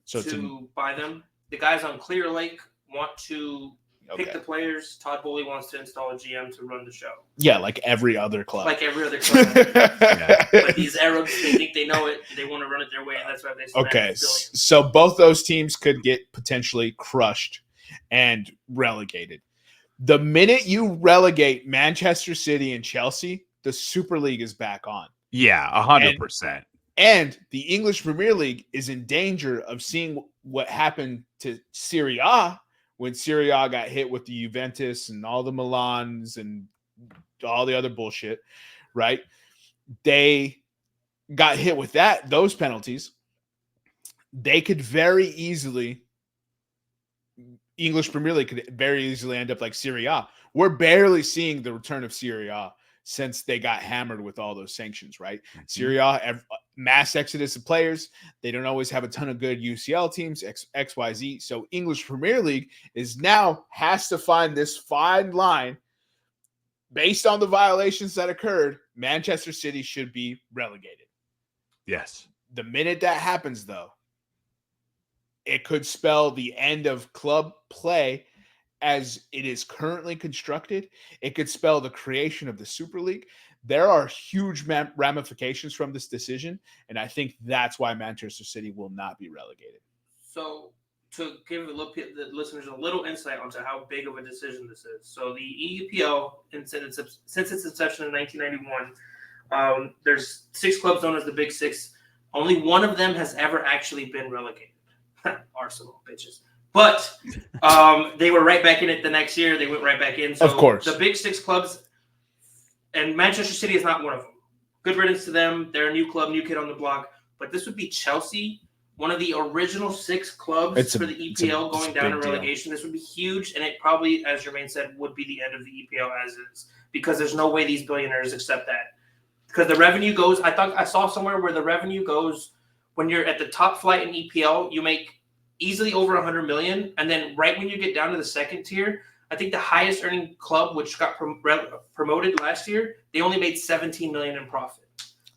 to buy them. The guys on Clear Lake want to pick the players. Todd Bowley wants to install a GM to run the show. Yeah, like every other club. Yeah. But these Arabs, they think they know it. They want to run it their way, and that's why they spend billions. So both those teams could get potentially crushed and relegated. The minute you relegate Manchester City and Chelsea, the Super League is back on. Yeah, 100%. And the English Premier League is in danger of seeing what happened to Serie A when Serie A got hit with the Juventus and all the Milans and all the other bullshit, right? They got hit with those penalties. They could very easily, English Premier League could very easily end up like Serie A. We're barely seeing the return of Serie A since they got hammered with all those sanctions, right? Mm-hmm. Serie A, mass exodus of players. They don't always have a ton of good UCL teams, XYZ. So English Premier League has to find this fine line based on the violations that occurred. Manchester City should be relegated. Yes. The minute that happens, though, it could spell the end of club play as it is currently constructed. It could spell the creation of the Super League. There are huge ramifications from this decision, and I think that's why Manchester City will not be relegated. So to give the listeners a little insight onto how big of a decision this is. So the EPL, since its inception in 1991, there's 6 clubs known as the Big Six. Only one of them has ever actually been relegated. Arsenal, bitches. But they were right back in it the next year. They went right back in. So of course. The Big Six clubs, and Manchester City is not one of them. Good riddance to them. They're a new club, new kid on the block. But this would be Chelsea, one of the original 6 clubs for the EPL going down to relegation. This would be huge, and it probably, as Jermaine said, would be the end of the EPL as is, because there's no way these billionaires accept that. Because the revenue goes, I saw somewhere where the revenue goes when you're at the top flight in EPL, you make easily over 100 million, and then right when you get down to the second tier, I think the highest earning club, which got promoted last year, they only made 17 million in profit.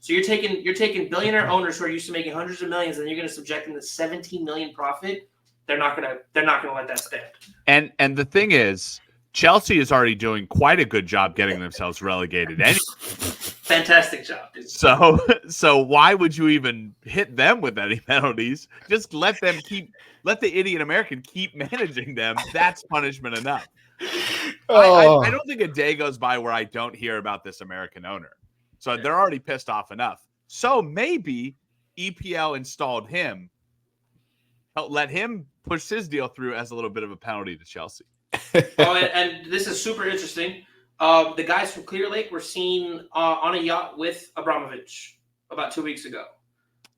So you're taking billionaire owners who are used to making hundreds of millions, and you're going to subject them to 17 million profit. They're not going to let that stand. And the thing is, Chelsea is already doing quite a good job getting themselves relegated. Fantastic job, dude. So why would you even hit them with any penalties? Just let the idiot American keep managing them. That's punishment enough. I don't think a day goes by where I don't hear about this American owner. So they're already pissed off enough. So maybe EPL installed him, let him push his deal through as a little bit of a penalty to Chelsea. And this is super interesting. The guys from Clear Lake were seen on a yacht with Abramovich about 2 weeks ago.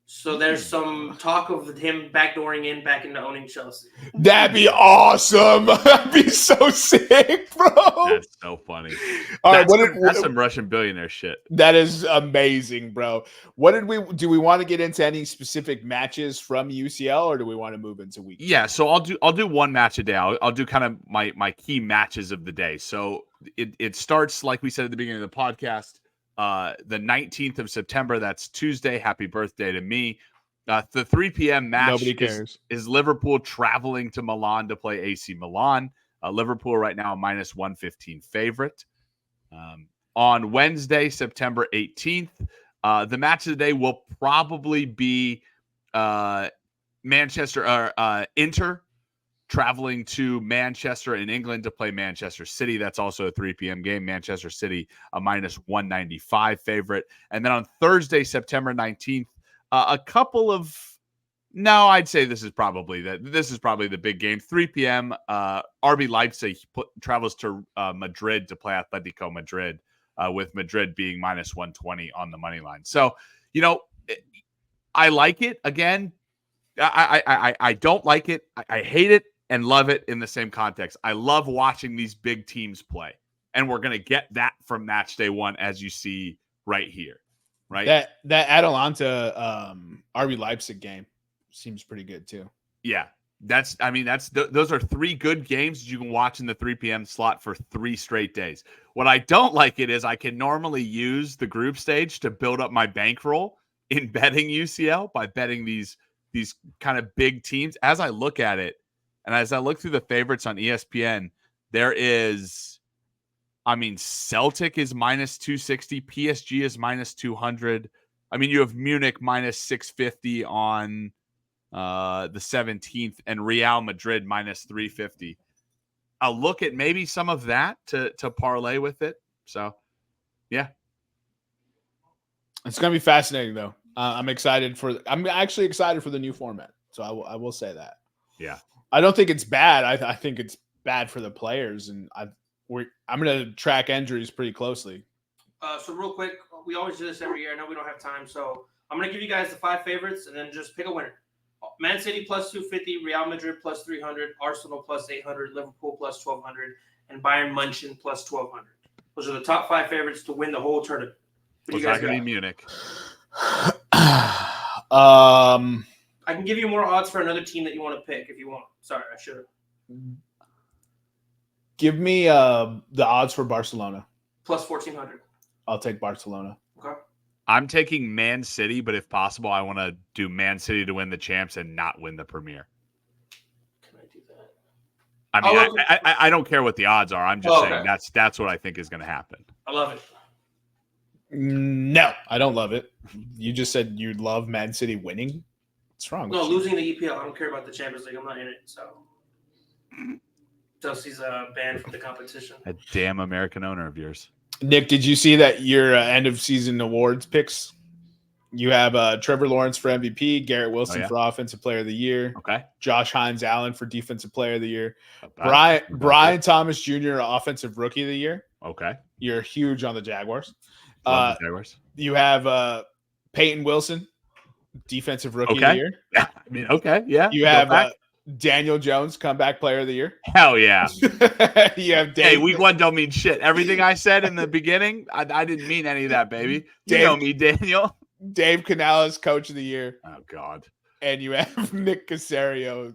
So there's some talk of him backdooring back into owning Chelsea. That'd be awesome. That'd be so sick, bro. That's so funny. That's some Russian billionaire shit. That is amazing, bro. Do we want to get into any specific matches from UCL, or do we want to move into week? Yeah, so I'll do one match a day. I'll do kind of my key matches of the day. So it starts, like we said at the beginning of the podcast, the 19th of September. That's Tuesday. Happy birthday to me. The 3 p.m. match. Nobody cares. Is Liverpool traveling to Milan to play AC Milan. Liverpool right now a minus 115 favorite. On Wednesday, September 18th, the match of the day will probably be Inter traveling to Manchester in England to play Manchester City. That's also a 3 p.m. game. Manchester City, a minus 195 favorite. And then on Thursday, September 19th, I'd say this is probably the big game. 3 p.m. RB Leipzig travels to Madrid to play Atletico Madrid, with Madrid being minus 120 on the money line. So, I like it. Again, I don't like it. I hate it and love it in the same context. I love watching these big teams play, and we're going to get that from match day 1, as you see right here. Right. That Atalanta RB Leipzig game seems pretty good too. Yeah. Those are 3 good games you can watch in the 3 p.m. slot for 3 straight days. What I don't like it is I can normally use the group stage to build up my bankroll in betting UCL by betting these kind of big teams. As I look at it, and as I look through the favorites on ESPN, there is, Celtic is minus 260, PSG is minus 200. You have Munich minus 650 on the 17th, and Real Madrid minus 350. I'll look at maybe some of that to parlay with it. So, yeah. It's going to be fascinating, though. I'm actually excited for the new format. So I will say that. Yeah. I don't think it's bad. I think it's bad for the players, and I'm going to track injuries pretty closely. So real quick, we always do this every year. I know we don't have time, so I'm going to give you guys the 5 favorites and then just pick a winner. Man City plus 250, Real Madrid plus 300, Arsenal plus 800, Liverpool plus 1,200, and Bayern München plus 1,200. Those are the top 5 favorites to win the whole tournament. Was that going to be Munich? I can give you more odds for another team that you want to pick if you want. Sorry, I should have. Give me the odds for Barcelona. Plus 1,400. I'll take Barcelona. Okay. I'm taking Man City, but if possible, I want to do Man City to win the champs and not win the Premier. Can I do that? I don't care what the odds are. I'm just saying that's what I think is going to happen. I love it. No, I don't love it. You just said you love Man City winning. What's wrong with you? Losing the EPL. I don't care about the Champions League. I'm not in it, so Chelsea's banned from the competition. A damn American owner of yours. Nick, did you see that your end of season awards picks? You have Trevor Lawrence for MVP, Garrett Wilson for Offensive Player of the Year, Josh Hines-Allen for Defensive Player of the Year, Brian Thomas Jr. Offensive Rookie of the Year. Okay, you're huge on the Jaguars. Love the Jaguars. You have Peyton Wilson Defensive Rookie of the Okay. Year. Yeah. I mean, okay. Yeah. You Go have back. Daniel Jones, Comeback Player of the Year. Hell yeah. You have Hey, Dave. week one don't mean shit. Everything I said in the beginning, I didn't mean any of that, baby. You Dave- know me, Daniel. Dave Canales, Coach of the Year. Oh, God. And you have Nick Caserio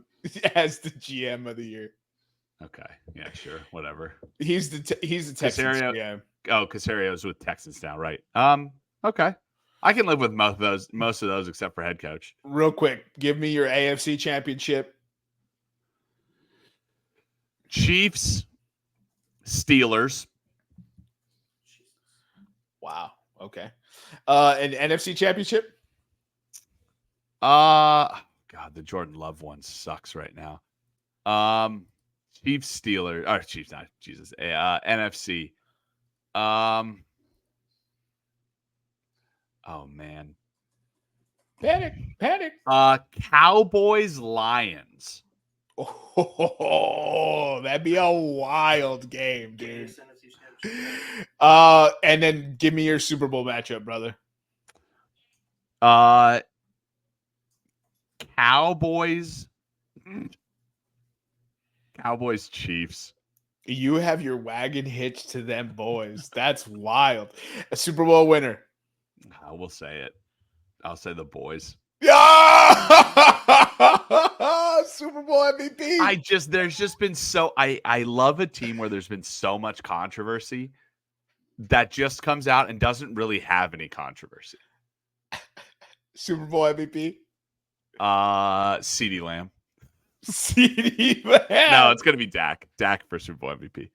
as the GM of the year. Okay. Yeah, sure. Whatever. He's the Texans Caserio- GM. Oh, Casario's with Texans now, right? Okay. I can live with most of those except for head coach. Real quick, give me your AFC Championship. Chiefs, Steelers. Wow. Okay. An NFC Championship. God, the Jordan Love one sucks right now. Chiefs, Steelers, or Chiefs, not Jesus. NFC. Oh man. Panic. Cowboys, Lions. Oh, that'd be a wild game, dude. Yes, NFC Championship. And then give me your Super Bowl matchup, brother. Cowboys, Chiefs. You have your wagon hitched to them boys. That's wild. A Super Bowl winner. I will say it. I'll say the boys. Yeah! Super Bowl MVP. There's just been I love a team where there's been so much controversy that just comes out and doesn't really have any controversy. Super Bowl MVP. CeeDee Lamb. CeeDee Lamb. No, it's gonna be Dak. Dak for Super Bowl MVP.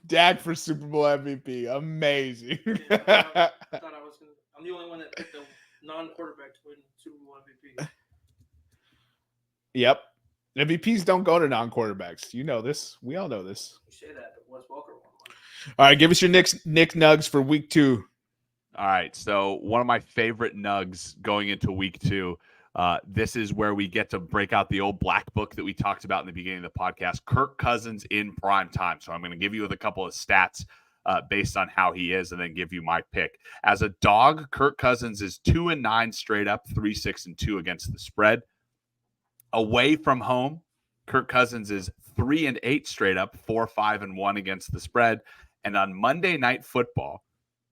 Dak for Super Bowl MVP. Amazing. I thought I'm the only one that picked a non-quarterback to win Super Bowl MVP. Yep. MVPs don't go to non-quarterbacks. You know this. We all know this. You say that, but Wes Welker won one. All right, give us your Nick Nugs for week 2. All right. So one of my favorite nugs going into week 2. This is where we get to break out the old black book that we talked about in the beginning of the podcast. Kirk Cousins in prime time. So I'm going to give you a couple of stats based on how he is, and then give you my pick. As a dog, Kirk Cousins is 2-9 straight up, 3-6-2 against the spread. Away from home, Kirk Cousins is 3-8 straight up, 4-5-1 against the spread. And on Monday Night Football,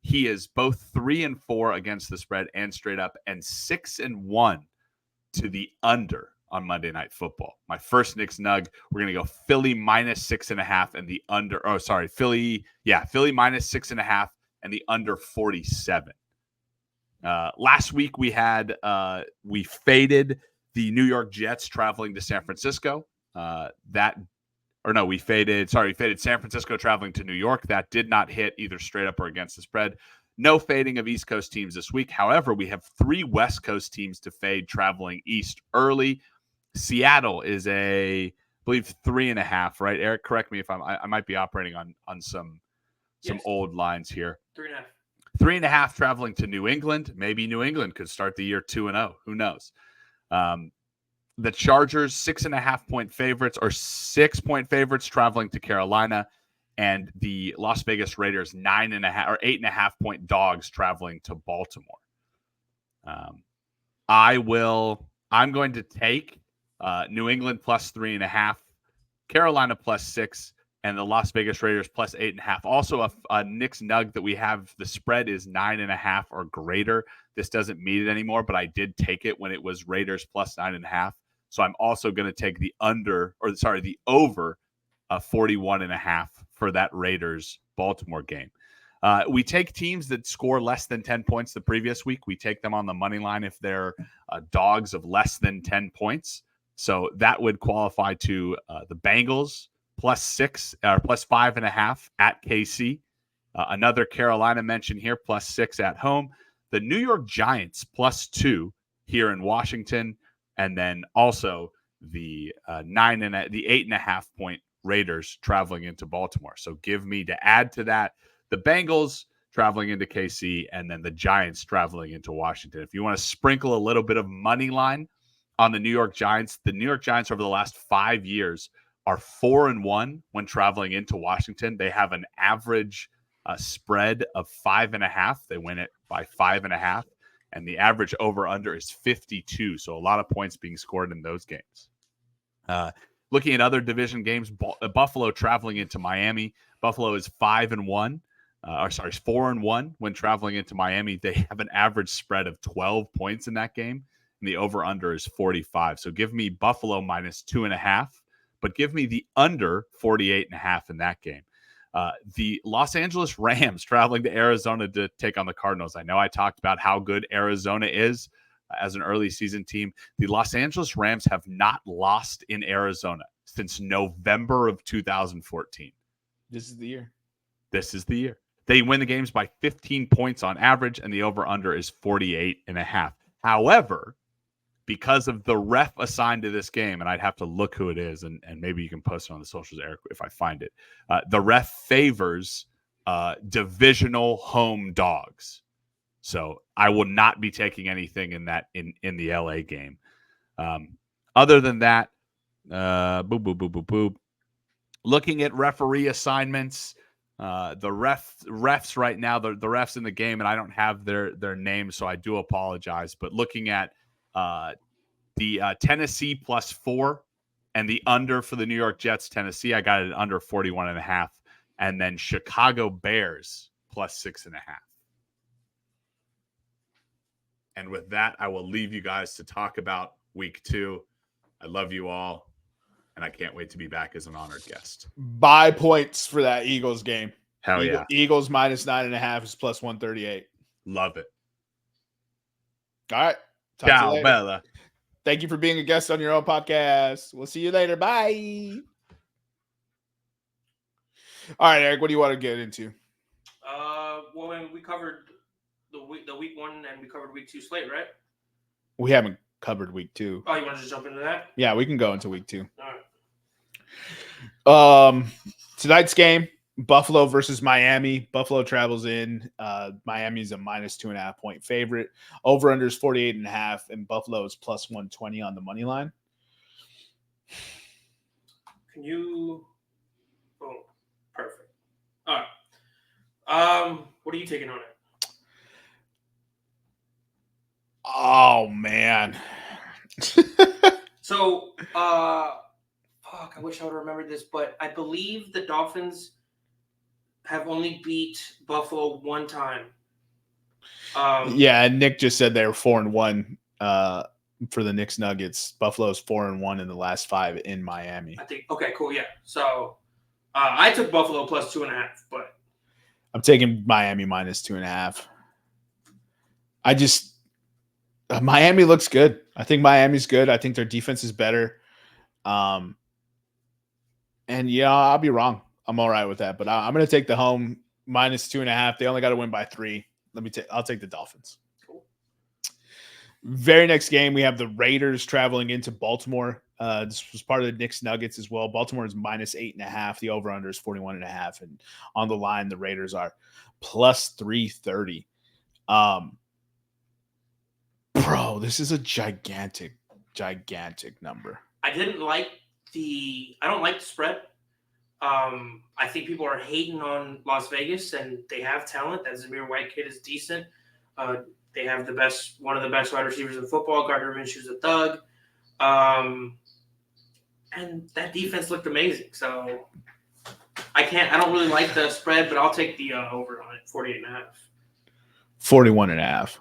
he is both 3-4 against the spread and straight up, and 6-1 to the under on Monday Night Football. My first Knicks nug, we're going to go Philly minus 6.5 and the under. Oh, sorry, Philly minus 6.5 and the under 47. Last week we faded the New York Jets traveling to San Francisco. We faded San Francisco traveling to New York. That did not hit either straight up or against the spread. No fading of East Coast teams this week. However, we have 3 West Coast teams to fade traveling east early. Seattle is I believe 3.5, right? Eric, correct me if I might be operating on some old lines here. 3.5. 3.5 traveling to New England. Maybe New England could start the year 2-0. Who knows? The Chargers, 6.5-point favorites or 6-point favorites traveling to Carolina, and the Las Vegas Raiders 9.5 or 8.5-point dogs traveling to Baltimore. I'm going to take New England plus 3.5, Carolina plus 6, and the Las Vegas Raiders plus 8.5. Also, a Knicks nug that we have, the spread is 9.5 or greater. This doesn't mean it anymore, but I did take it when it was Raiders plus 9.5. So I'm also going to take the over 41.5 for that Raiders Baltimore game. We take teams that score less than 10 points the previous week. We take them on the money line if they're dogs of less than 10 points. So that would qualify to the Bengals plus 6 or plus 5.5 at KC. Another Carolina mention here, plus 6 at home. The New York Giants plus 2 here in Washington, and then also the 8.5-point Raiders traveling into Baltimore. So give me, to add to that, the Bengals traveling into KC, and then the Giants traveling into Washington. If you want to sprinkle a little bit of money line on the New York Giants over the last 5 years are 4-1 when traveling into Washington. They have an average spread of 5.5. They win it by 5.5. and the average over-under is 52. So a lot of points being scored in those games. Looking at other division games, Buffalo traveling into Miami. Buffalo is 5-1. 4-1 when traveling into Miami. They have an average spread of 12 points in that game, and the over-under is 45. So give me Buffalo minus 2.5, but give me the under 48.5 in that game. The Los Angeles Rams traveling to Arizona to take on the Cardinals. I know I talked about how good Arizona is as an early season team. The Los Angeles Rams have not lost in Arizona since November of 2014. This is the year. This is the year. They win the games by 15 points on average, and the over-under is 48.5. However, because of the ref assigned to this game, and I'd have to look who it is, and maybe you can post it on the socials, Eric, if I find it. The ref favors divisional home dogs. So I will not be taking anything in that in the LA game. Other than that, boop, boop, boop, boop, boop. Looking at referee assignments, the refs right now, the refs in the game, and I don't have their names, so I do apologize. But looking at the Tennessee +4 and the under for the New York Jets, Tennessee, I got it under 41.5, and then Chicago Bears +6.5. And with that, I will leave you guys to talk about week 2. I love you all, and I can't wait to be back as an honored guest. Buy points for that Eagles game. Hell yeah. Eagles minus 9.5 is +138. Love it. All right. Ciao, Bella. Thank you for being a guest on your own podcast. We'll see you later. Bye. All right, Eric, what do you want to get into? Well, we covered the week 1 and we covered week 2 slate, right? We haven't covered week 2. Oh, you want to just jump into that? Yeah, we can go into week 2. All right. Tonight's game, Buffalo versus Miami. Buffalo travels in. Miami's a minus 2.5 point favorite. Over under is 48.5, and Buffalo is +120 on the money line. Can you? Boom. Perfect. All right. What are you taking on it? Oh man. So, I wish I would remember this, but I believe the Dolphins have only beat Buffalo one time. Yeah, and Nick just said they were 4-1 for the Knicks Nuggets. Buffalo's 4-1 in the last 5 in Miami. I think. Okay, cool. Yeah. So, I took Buffalo +2.5, but I'm taking Miami minus 2.5. Miami looks good. I think Miami's good. I think their defense is better. And yeah, I'll be wrong. I'm all right with that, but I'm going to take the home minus 2.5. They only got to win by 3. I'll take the Dolphins. Cool. Very next game, we have the Raiders traveling into Baltimore. This was part of the Knicks Nuggets as well. Baltimore is minus 8.5. The over under is 41.5, and on the line, the Raiders are +330. Bro, this is a gigantic number. I don't like the spread. I think people are hating on Las Vegas, and they have talent. That Zamir Whitehead is decent. They have one of the best wide receivers in football. Gardner Minshew's a thug. And that defense looked amazing. So I don't really like the spread, but I'll take the over on it, 48.5. 41.5.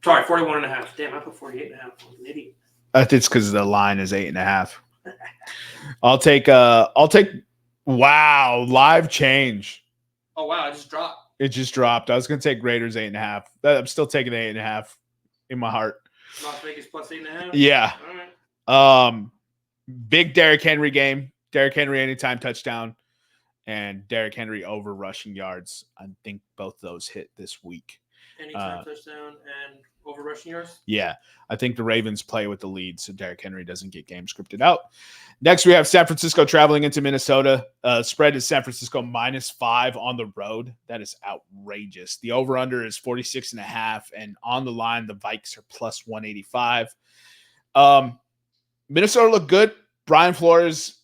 Sorry, 41.5. Damn, I put 48.5. I'm an idiot. It's because the line is 8.5. I'll take wow, live change. Oh wow, it just dropped. It just dropped. I was gonna take Raiders 8.5. I'm still taking 8.5 in my heart. Las Vegas +8.5. Yeah. All right. Big Derrick Henry game. Derrick Henry anytime touchdown, and Derrick Henry over rushing yards. I think both those hit this week. Anytime touchdown and over rushing yards? Yeah. I think the Ravens play with the lead, so Derrick Henry doesn't get game scripted out. Next, we have San Francisco traveling into Minnesota. Spread is San Francisco -5 on the road. That is outrageous. The over-under is 46.5, and on the line, the Vikes are +185. Minnesota looked good. Brian Flores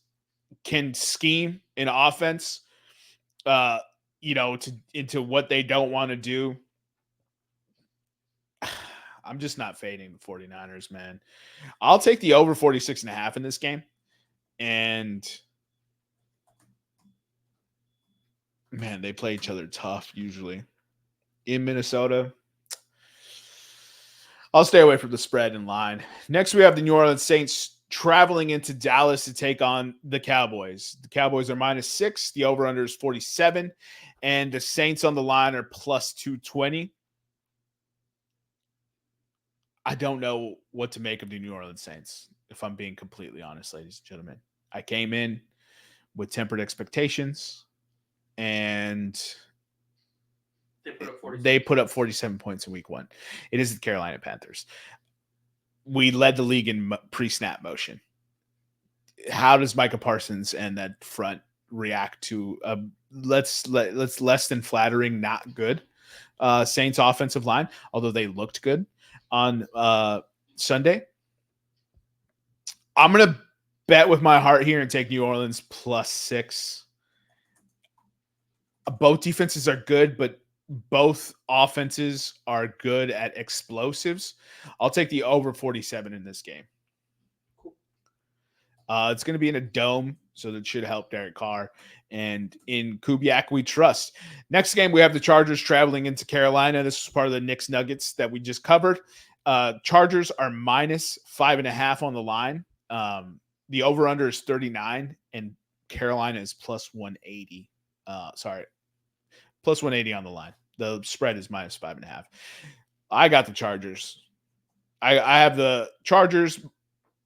can scheme in offense, into what they don't want to do. I'm just not fading the 49ers, man. I'll take the over 46.5 in this game. And man, they play each other tough usually. In Minnesota, I'll stay away from the spread and line. Next, we have the New Orleans Saints traveling into Dallas to take on the Cowboys. The Cowboys are -6. The over-under is 47. And the Saints on the line are plus 220. I don't know what to make of the New Orleans Saints, if I'm being completely honest, ladies and gentlemen. I came in with tempered expectations, and they put up 47 points in week 1. It is the Carolina Panthers. We led the league in pre-snap motion. How does Micah Parsons and that front react to let's less than flattering, not good Saints offensive line, although they looked good on Sunday? I'm going to bet with my heart here and take New Orleans +6. Both defenses are good, but both offenses are good at explosives. I'll take the over 47 in this game. Cool. It's going to be in a dome, so that should help Derek Carr. And in Kubiak, we trust. Next game, we have the Chargers traveling into Carolina. This is part of the Knicks Nuggets that we just covered. Chargers are -5.5 on the line. The over-under is 39, and Carolina is plus 180. Plus 180 on the line. The spread is -5.5. I got the Chargers. I have the Chargers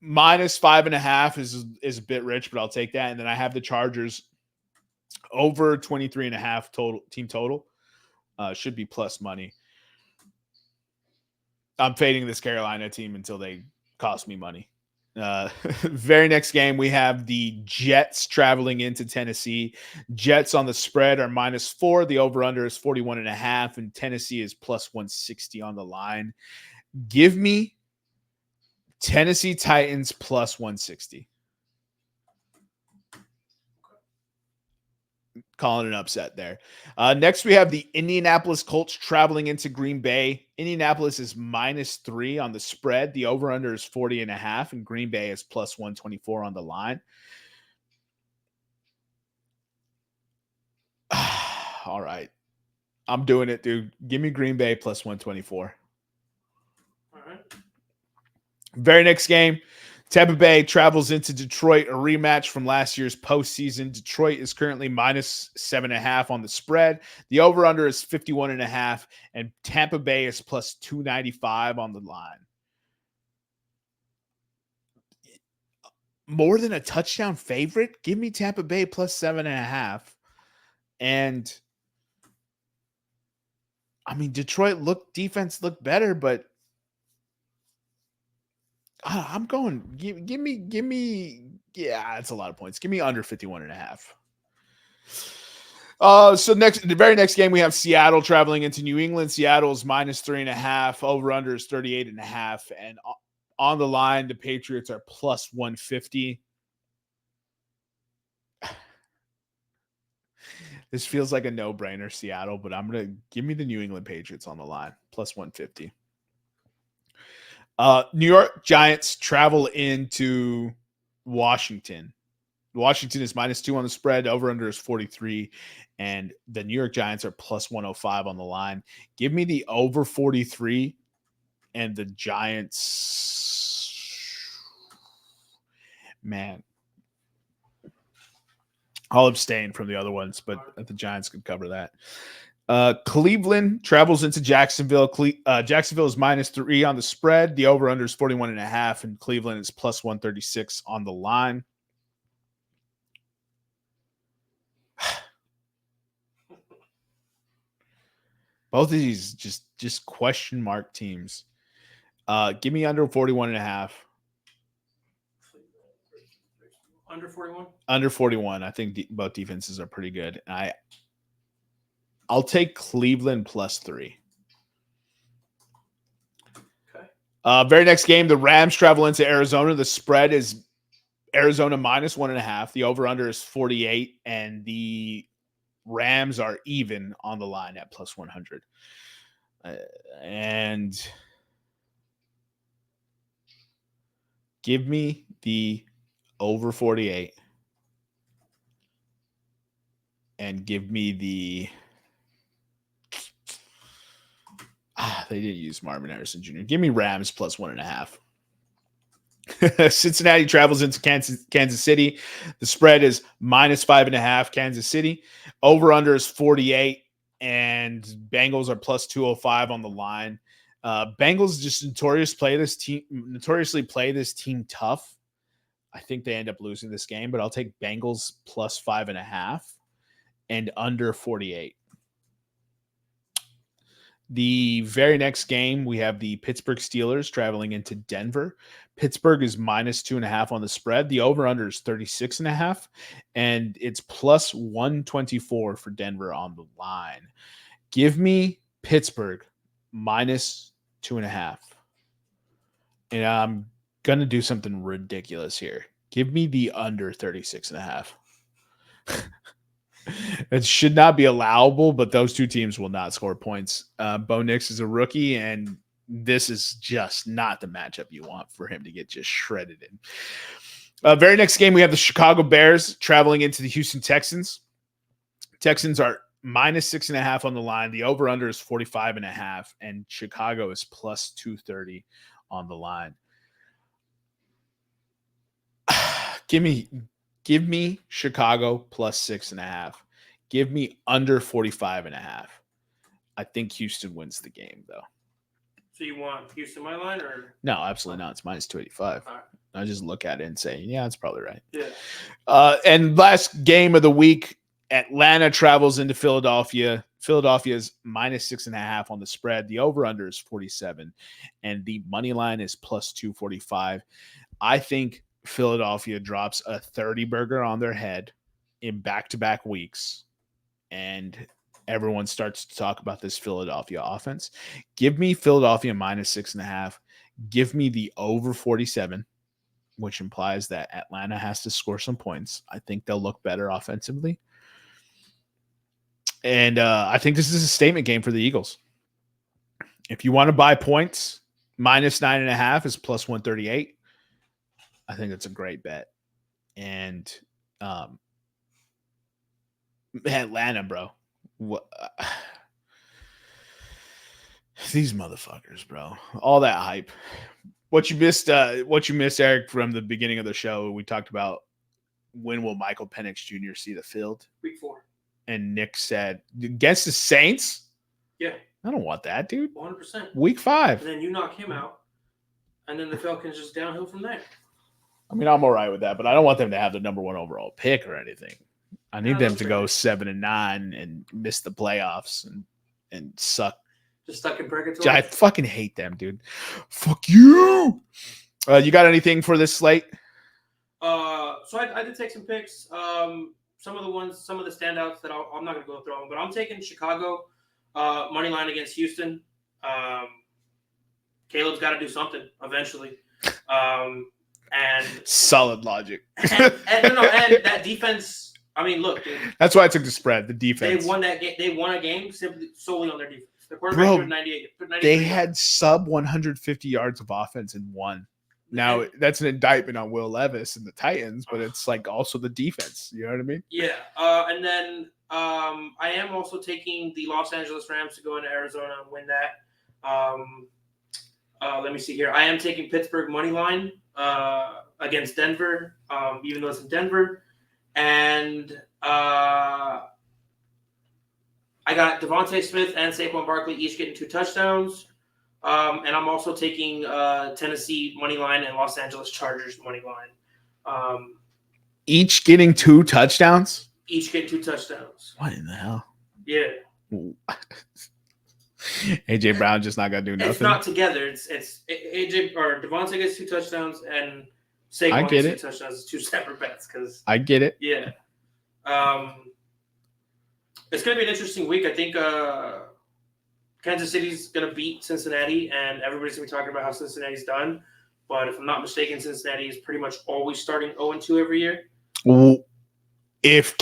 -5.5 is a bit rich, but I'll take that. And then I have the Chargers over 23.5 total team total. Should be plus money. I'm fading this Carolina team until they cost me money. Very next game, we have the Jets traveling into Tennessee. Jets on the spread are -4. The over-under is 41.5, and Tennessee is plus 160 on the line. Give me Tennessee Titans plus 160. Calling an upset there. Next, we have the Indianapolis Colts traveling into Green Bay. Indianapolis is -3 on the spread. The over-under is 40.5, and Green Bay is plus 124 on the line. All right. I'm doing it, dude. Give me Green Bay plus 124. All right. Very next game, Tampa Bay travels into Detroit, a rematch from last year's postseason. Detroit is currently -7.5 on the spread. The over-under is 51.5, and Tampa Bay is plus 295 on the line. More than a touchdown favorite? Give me Tampa Bay plus 7.5. And I mean, defense looked better, but I'm going, give me, yeah, it's a lot of points. Give me under 51.5. So the very next game, we have Seattle traveling into New England. Seattle is -3.5. Over-under is 38.5. And on the line, the Patriots are plus 150. This feels like a no-brainer, Seattle, but I'm going to give me the New England Patriots on the line, plus 150. New York Giants travel into Washington. Washington is -2 on the spread. Over-under is 43. And the New York Giants are plus 105 on the line. Give me the over 43 and the Giants. Man. I'll abstain from the other ones, but the Giants could cover that. Cleveland travels into Jacksonville. Jacksonville is -3 on the spread. The over-under is 41.5, and Cleveland is plus 136 on the line. Both of these just question mark teams. Give me under 41.5. Under 41? Under 41. I think both defenses are pretty good. I'll take Cleveland +3. Okay. Very next game, the Rams travel into Arizona. The spread is Arizona -1.5. The over-under is 48, and the Rams are even on the line at plus 100. And Give me the over 48. And give me the they didn't use Marvin Harrison Jr. Give me Rams plus 1.5. Cincinnati travels into Kansas City. The spread is minus 5.5. Kansas City. Over under is 48, and Bengals are plus 205 on the line. Bengals just notoriously play this team tough. I think they end up losing this game, but I'll take Bengals plus 5.5 and under 48. The very next game, we have the Pittsburgh Steelers traveling into Denver. Pittsburgh is minus 2.5 on the spread. The over-under is 36.5, and it's plus 124 for Denver on the line. Give me Pittsburgh minus 2.5. And I'm going to do something ridiculous here. Give me the under 36.5. It should not be allowable, but those two teams will not score points. Bo Nix is a rookie, and this is just not the matchup you want for him to get just shredded in. Very next game, we have the Chicago Bears traveling into the Houston Texans. Texans are minus 6.5 on the line. The over-under is 45.5, and Chicago is plus 230 on the line. Give me Chicago plus 6.5. Give me under 45.5. I think Houston wins the game, though. So you want Houston money line or no? Absolutely not. It's minus 285. Right. I just look at it and say, yeah, that's probably right. Yeah. And last game of the week, Atlanta travels into Philadelphia. Philadelphia is minus 6.5 on the spread. The over/under is 47, and the money line is plus 245. I think Philadelphia drops a 30 burger on their head in back-to-back weeks, and everyone starts to talk about this Philadelphia offense. Give me Philadelphia minus 6.5. Give me the over 47, which implies that Atlanta has to score some points. I think they'll look better offensively. And I think this is a statement game for the Eagles. If you want to buy points, minus 9.5 is plus 138. I think that's a great bet. And Atlanta, bro. These motherfuckers, bro. All that hype. What you missed, Eric, from the beginning of the show, we talked about when will Michael Penix Jr. see the field? Week 4. And Nick said, against the Saints? Yeah. I don't want that, dude. 100%. Week 5. And then you knock him out, and then the Falcons just downhill from there. I mean, I'm all right with that, but I don't want them to have the number 1 overall pick or anything. I need them to go 7-9 and miss the playoffs and suck. Just stuck in purgatory. I fucking hate them, dude. Fuck you. You got anything for this slate? So I did take some picks. Some of the standouts that I'm not going to go through them, but I'm taking Chicago money line against Houston. Caleb's got to do something eventually. And solid logic. and that defense. I mean, look, dude, that's why I took the spread. The defense. They won that game. They won a game solely on their defense. The quarterback threw 98. They had sub 150 yards of offense and won. Now that's an indictment on Will Levis and the Titans, but it's like also the defense. You know what I mean? Yeah. And then I am also taking the Los Angeles Rams to go into Arizona and win that. Let me see here. I am taking Pittsburgh money line against Denver, even though it's in Denver. And I got Devontae Smith and Saquon Barkley each getting 2 touchdowns. And I'm also taking Tennessee money line and Los Angeles Chargers money line. Each getting 2 touchdowns? Each getting 2 touchdowns. What in the hell? Yeah. AJ Brown just not gonna do nothing. It's not together. It's AJ or Devontae gets 2 touchdowns and Saquon gets 2 touchdowns. It's 2 separate bets because I get it. Yeah. It's gonna be an interesting week. I think Kansas City's gonna beat Cincinnati, and everybody's gonna be talking about how Cincinnati's done. But if I'm not mistaken, Cincinnati is pretty much always starting 0-2 every year. If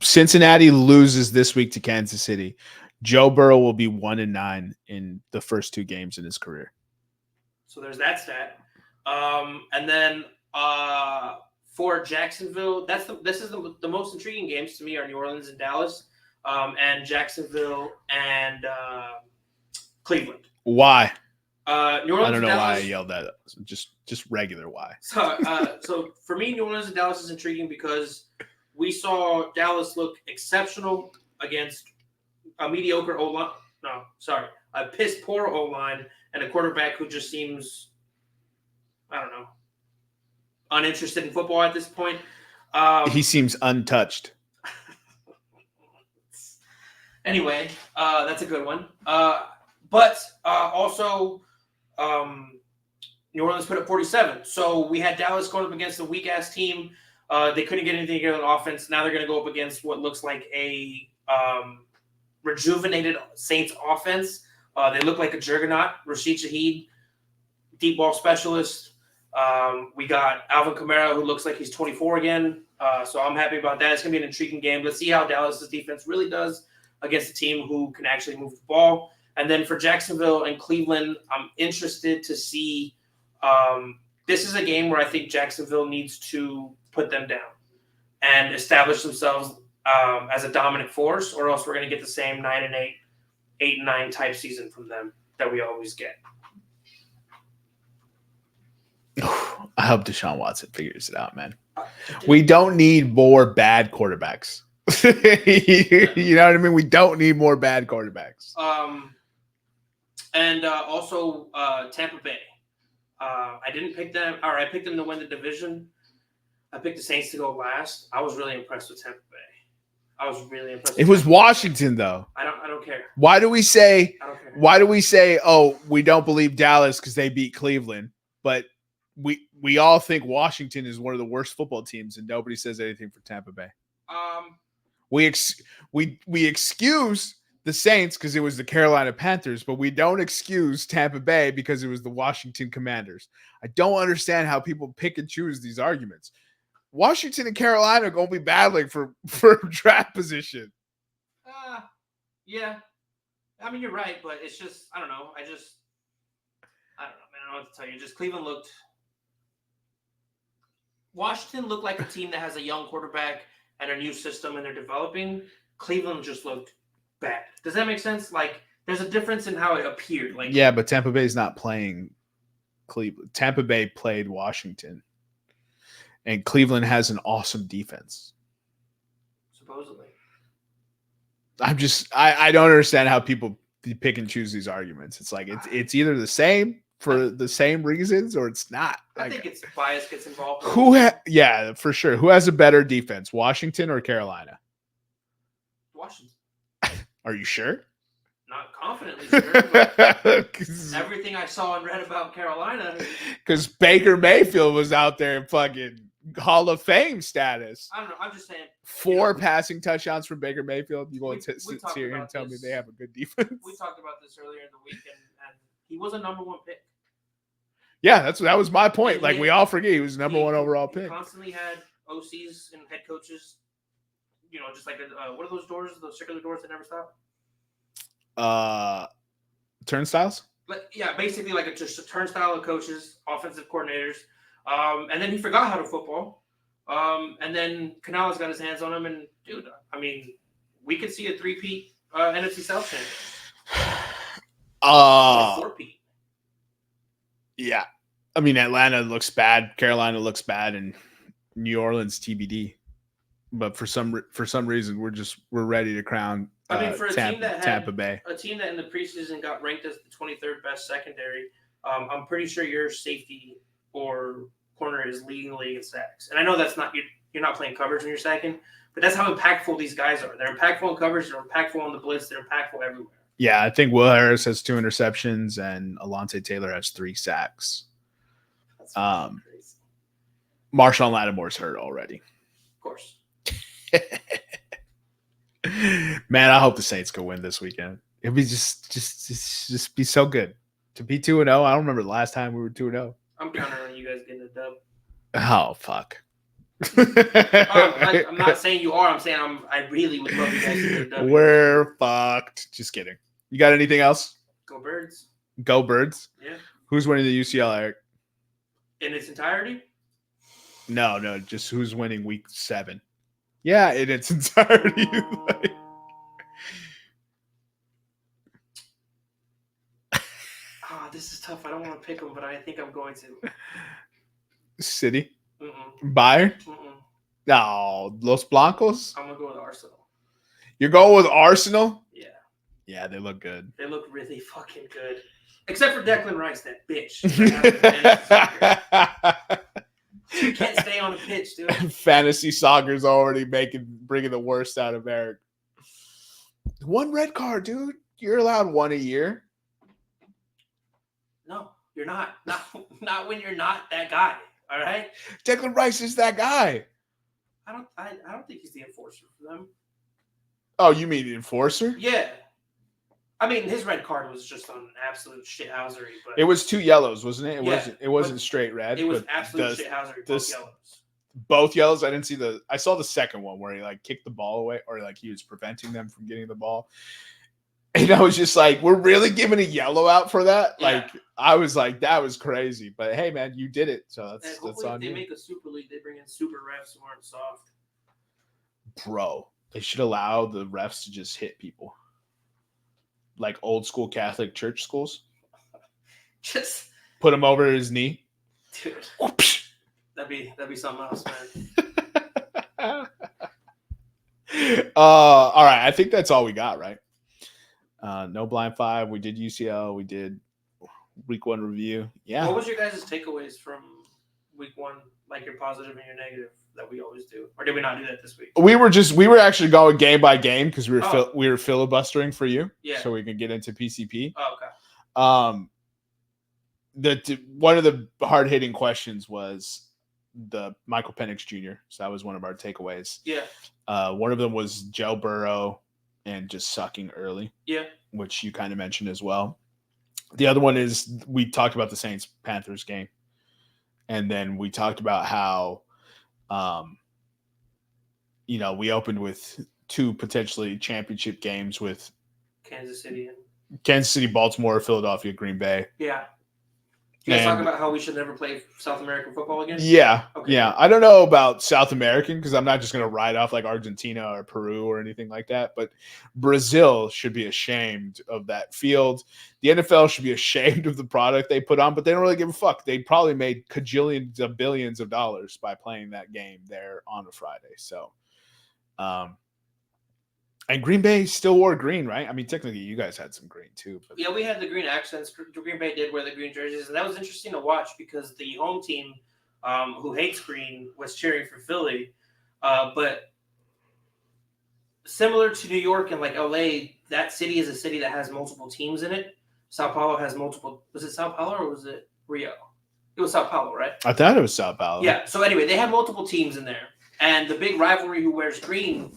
Cincinnati loses this week to Kansas City, Joe Burrow will be 1-9 in the first 2 games in his career. So there's that stat. And then for Jacksonville, this is the most intriguing games to me are New Orleans and Dallas, and Jacksonville and Cleveland. Why? New Orleans. I don't know Dallas, why I yelled that. Just regular why. So for me, New Orleans and Dallas is intriguing because we saw Dallas look exceptional against a mediocre O-line. No, sorry, a piss poor O-line and a quarterback who just seems, I don't know, uninterested in football at this point. He seems untouched. Anyway, that's a good one. But also, New Orleans put up 47. So we had Dallas going up against a weak-ass team. They couldn't get anything together on offense. Now they're going to go up against what looks like a rejuvenated Saints offense. They look like a juggernaut. Rashid Shaheed, deep ball specialist. We got Alvin Kamara, who looks like he's 24 again. So I'm happy about that. It's going to be an intriguing game. Let's see how Dallas's defense really does against a team who can actually move the ball. And then for Jacksonville and Cleveland, I'm interested to see. This is a game where I think Jacksonville needs to put them down and establish themselves as a dominant force, or else we're going to get the same 9-8, 8-9 type season from them that we always get. I hope Deshaun Watson figures it out, man. We don't need more bad quarterbacks. You know what I mean? We don't need more bad quarterbacks. And also Tampa Bay. I didn't pick them, or I picked them to win the division. I picked the Saints to go last. I was really impressed with Tampa Bay. I was really impressed. It was Washington, though. I don't care. Why do we say? I don't care. Why do we say? Oh, we don't believe Dallas because they beat Cleveland, but we all think Washington is one of the worst football teams, and nobody says anything for Tampa Bay. We excuse the Saints because it was the Carolina Panthers, but we don't excuse Tampa Bay because it was the Washington Commanders. I don't understand how people pick and choose these arguments. Washington and Carolina are going to be battling for draft position. Yeah. I mean, you're right, but it's just, I don't know. I don't know, man. I don't know what to tell you. Just Washington looked like a team that has a young quarterback and a new system, and they're developing. Cleveland just looked bad. Does that make sense? Like, there's a difference in how it appeared. Like, yeah, but Tampa Bay's not playing Cleveland. Tampa Bay played Washington, and Cleveland has an awesome defense. Supposedly. I don't understand how people pick and choose these arguments. It's like it's either the same for the same reasons or it's not. I think it's bias gets involved. Yeah, for sure. Who has a better defense, Washington or Carolina? Washington. Are you sure? Not confidently sure, but everything I saw and read about Carolina. Because Baker Mayfield was out there in fucking Hall of Fame status. I don't know. I'm just saying. 4 passing touchdowns from Baker Mayfield. You going to sit here and tell me they have a good defense? We talked about this earlier in the week, and he was a number 1 pick. Yeah, that was my point. Like, we all forget he was number 1 overall pick. He constantly had OCs and head coaches, just like what are those doors? Those circular doors that never stop? Turnstiles? Yeah, basically like just a turnstile of coaches, offensive coordinators. And then he forgot how to football. And then Canales got his hands on him. And, dude, I mean, we could see a 3-peat NFC South champion. 4-peat. Yeah. I mean, Atlanta looks bad. Carolina looks bad. And New Orleans TBD. But for some reason, we're ready to crown for a team that had Tampa Bay. A team that in the preseason got ranked as the 23rd best secondary, I'm pretty sure your safety or corner is leading the league in sacks. And I know that's not you're not playing coverage when you're sacking, but that's how impactful these guys are. They're impactful in coverage, they're impactful on the blitz, they're impactful everywhere. Yeah, I think Will Harris has 2 interceptions and Alontae Taylor has 3 sacks. That's crazy. Marshawn Lattimore's hurt already. Of course. Man, I hope the Saints go win this weekend. It'd be just be so good to be 2-0. I don't remember the last time we were 2-0. I'm counting on you guys getting a dub. Oh fuck! I'm not saying you are. I'm saying I really would love you guys to get a dub. We're fucked. Just kidding. You got anything else? Go Birds. Go Birds. Yeah. Who's winning the UCL, Eric? in its entirety? No, just who's winning week 7. Yeah, in its entirety. This is tough. I don't want to pick them, but I think I'm going to. City? Mm-mm. Bayern? Mm-mm. No, Los Blancos? I'm going to go with Arsenal. You're going with Arsenal? Yeah. Yeah, they look good. They look really fucking good. Except for Declan Rice, that bitch. You can't stay on the pitch, dude. Fantasy soccer's already bringing the worst out of Eric. One red card, dude. You're allowed one a year. No, you're not. Not when you're not that guy. All right. Declan Rice is that guy. I don't think he's the enforcer for them. Oh, you mean the enforcer? Yeah. I mean, his red card was just an absolute shithousery. But it was 2 yellows, wasn't it? Yeah, It wasn't straight red. it was absolute shithousery. Both yellows. Both yellows. I didn't see I saw the second one where he like kicked the ball away, or like he was preventing them from getting the ball. And I was just like, we're really giving a yellow out for that? Yeah. Like, I was like, that was crazy. But hey, man, you did it. So that's on if they you. make a super league, they bring in super refs who aren't soft. Bro, they should allow the refs to just hit people. Like old school Catholic church schools. Just put him over his knee. Dude. That'd be something else, man. All right. I think that's all we got, right? No blind 5. We did UCL. We did week 1 review. Yeah. What was your guys' takeaways from week 1? Like your positive and your negative that we always do, or did we not do that this week? We were actually going game by game because we were filibustering for you, so we can get into PCP. Oh, okay. One of the hard hitting questions was the Michael Penix Jr. So that was one of our takeaways. Yeah. One of them was Joe Burrow and just sucking early. Yeah. Which you kind of mentioned as well. The other one is we talked about the Saints-Panthers game. And then we talked about how, we opened with 2 potentially championship games with Kansas City, Baltimore, Philadelphia, Green Bay. Yeah. You guys talking about how we should never play South American football again? Yeah. Okay. Yeah. I don't know about South American because I'm not just going to write off like Argentina or Peru or anything like that. But Brazil should be ashamed of that field. The NFL should be ashamed of the product they put on, but they don't really give a fuck. They probably made cajillions of billions of dollars by playing that game there on a Friday. So, and Green Bay still wore green, right? I mean, technically, you guys had some green too. But... Yeah, we had the green accents. Green Bay did wear the green jerseys, and that was interesting to watch because the home team, who hates green, was cheering for Philly. But similar to New York and like LA, that city is a city that has multiple teams in it. Sao Paulo has multiple. Was it Sao Paulo or was it Rio? It was Sao Paulo, right? I thought it was Sao Paulo. Yeah. So anyway, they have multiple teams in there, and the big rivalry who wears green.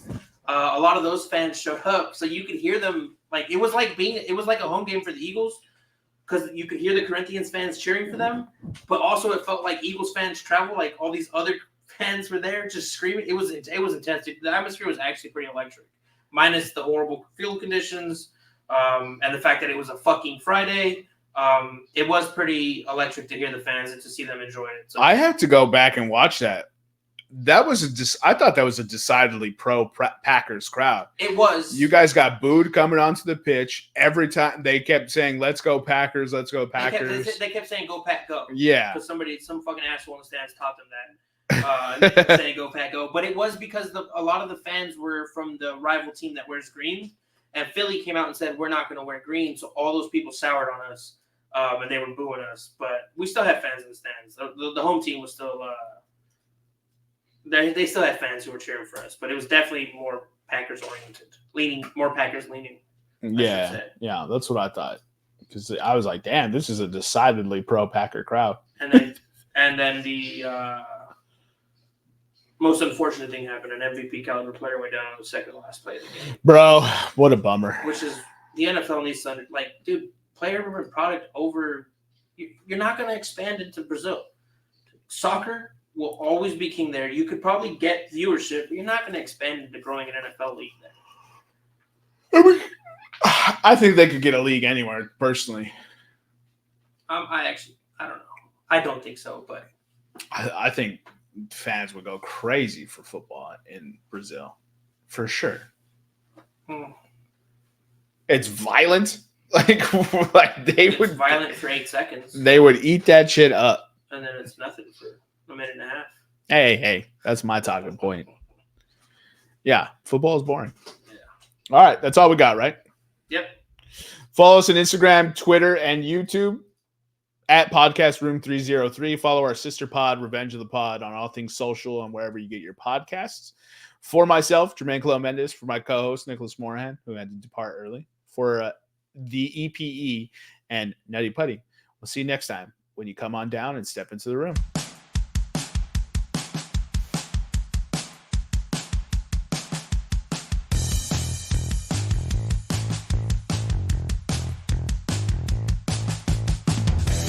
A lot of those fans showed up, so you could hear them. Like it was like a home game for the Eagles because you could hear the Corinthians fans cheering for them, but also it felt like Eagles fans travel. Like all these other fans were there just screaming. It was intense. The atmosphere was actually pretty electric, minus the horrible field conditions and the fact that it was a fucking Friday. It was pretty electric to hear the fans and to see them enjoying it. So. I have to go back and watch that. That was I thought that was a decidedly pro Packers crowd. It was. You guys got booed coming onto the pitch every time. They kept saying, "Let's go Packers! Let's go Packers!" They kept saying, "Go Pack, go!" Yeah, because some fucking asshole in the stands taught them that. They kept saying, "Go Pack, go!" But it was because a lot of the fans were from the rival team that wears green, and Philly came out and said, "We're not going to wear green," so all those people soured on us, and they were booing us. But we still had fans in the stands. The home team was still. They still had fans who were cheering for us, but it was definitely more Packers oriented, more Packers leaning. Yeah, that's what I thought because I was like, "Damn, this is a decidedly pro Packer crowd." And then the most unfortunate thing happened: an MVP caliber player went down on the second last play of the game. Bro, what a bummer! Which is the NFL needs to dude, player and product over. You're not going to expand into Brazil. Soccer will always be king there. You could probably get viewership, but you're not going to expand into growing an NFL league there. I think they could get a league anywhere, personally. I don't know. I don't think so, but I think fans would go crazy for football in Brazil, for sure. It's violent. Like it's violent for 8 seconds. They would eat that shit up. And then it's nothing for a minute and a half. Hey, that's my talking point. Yeah, football is boring. Yeah. All right, that's all we got, right? Yep. Follow us on Instagram, Twitter, and YouTube at Podcast Room 303. Follow our sister pod, Revenge of the Pod, on all things social and wherever you get your podcasts. For myself, Jermaine Cologne Mendez, for my co-host, Nicholas Morahan, who had to depart early, for the EPE and Nutty Putty. We'll see you next time when you come on down and step into the room.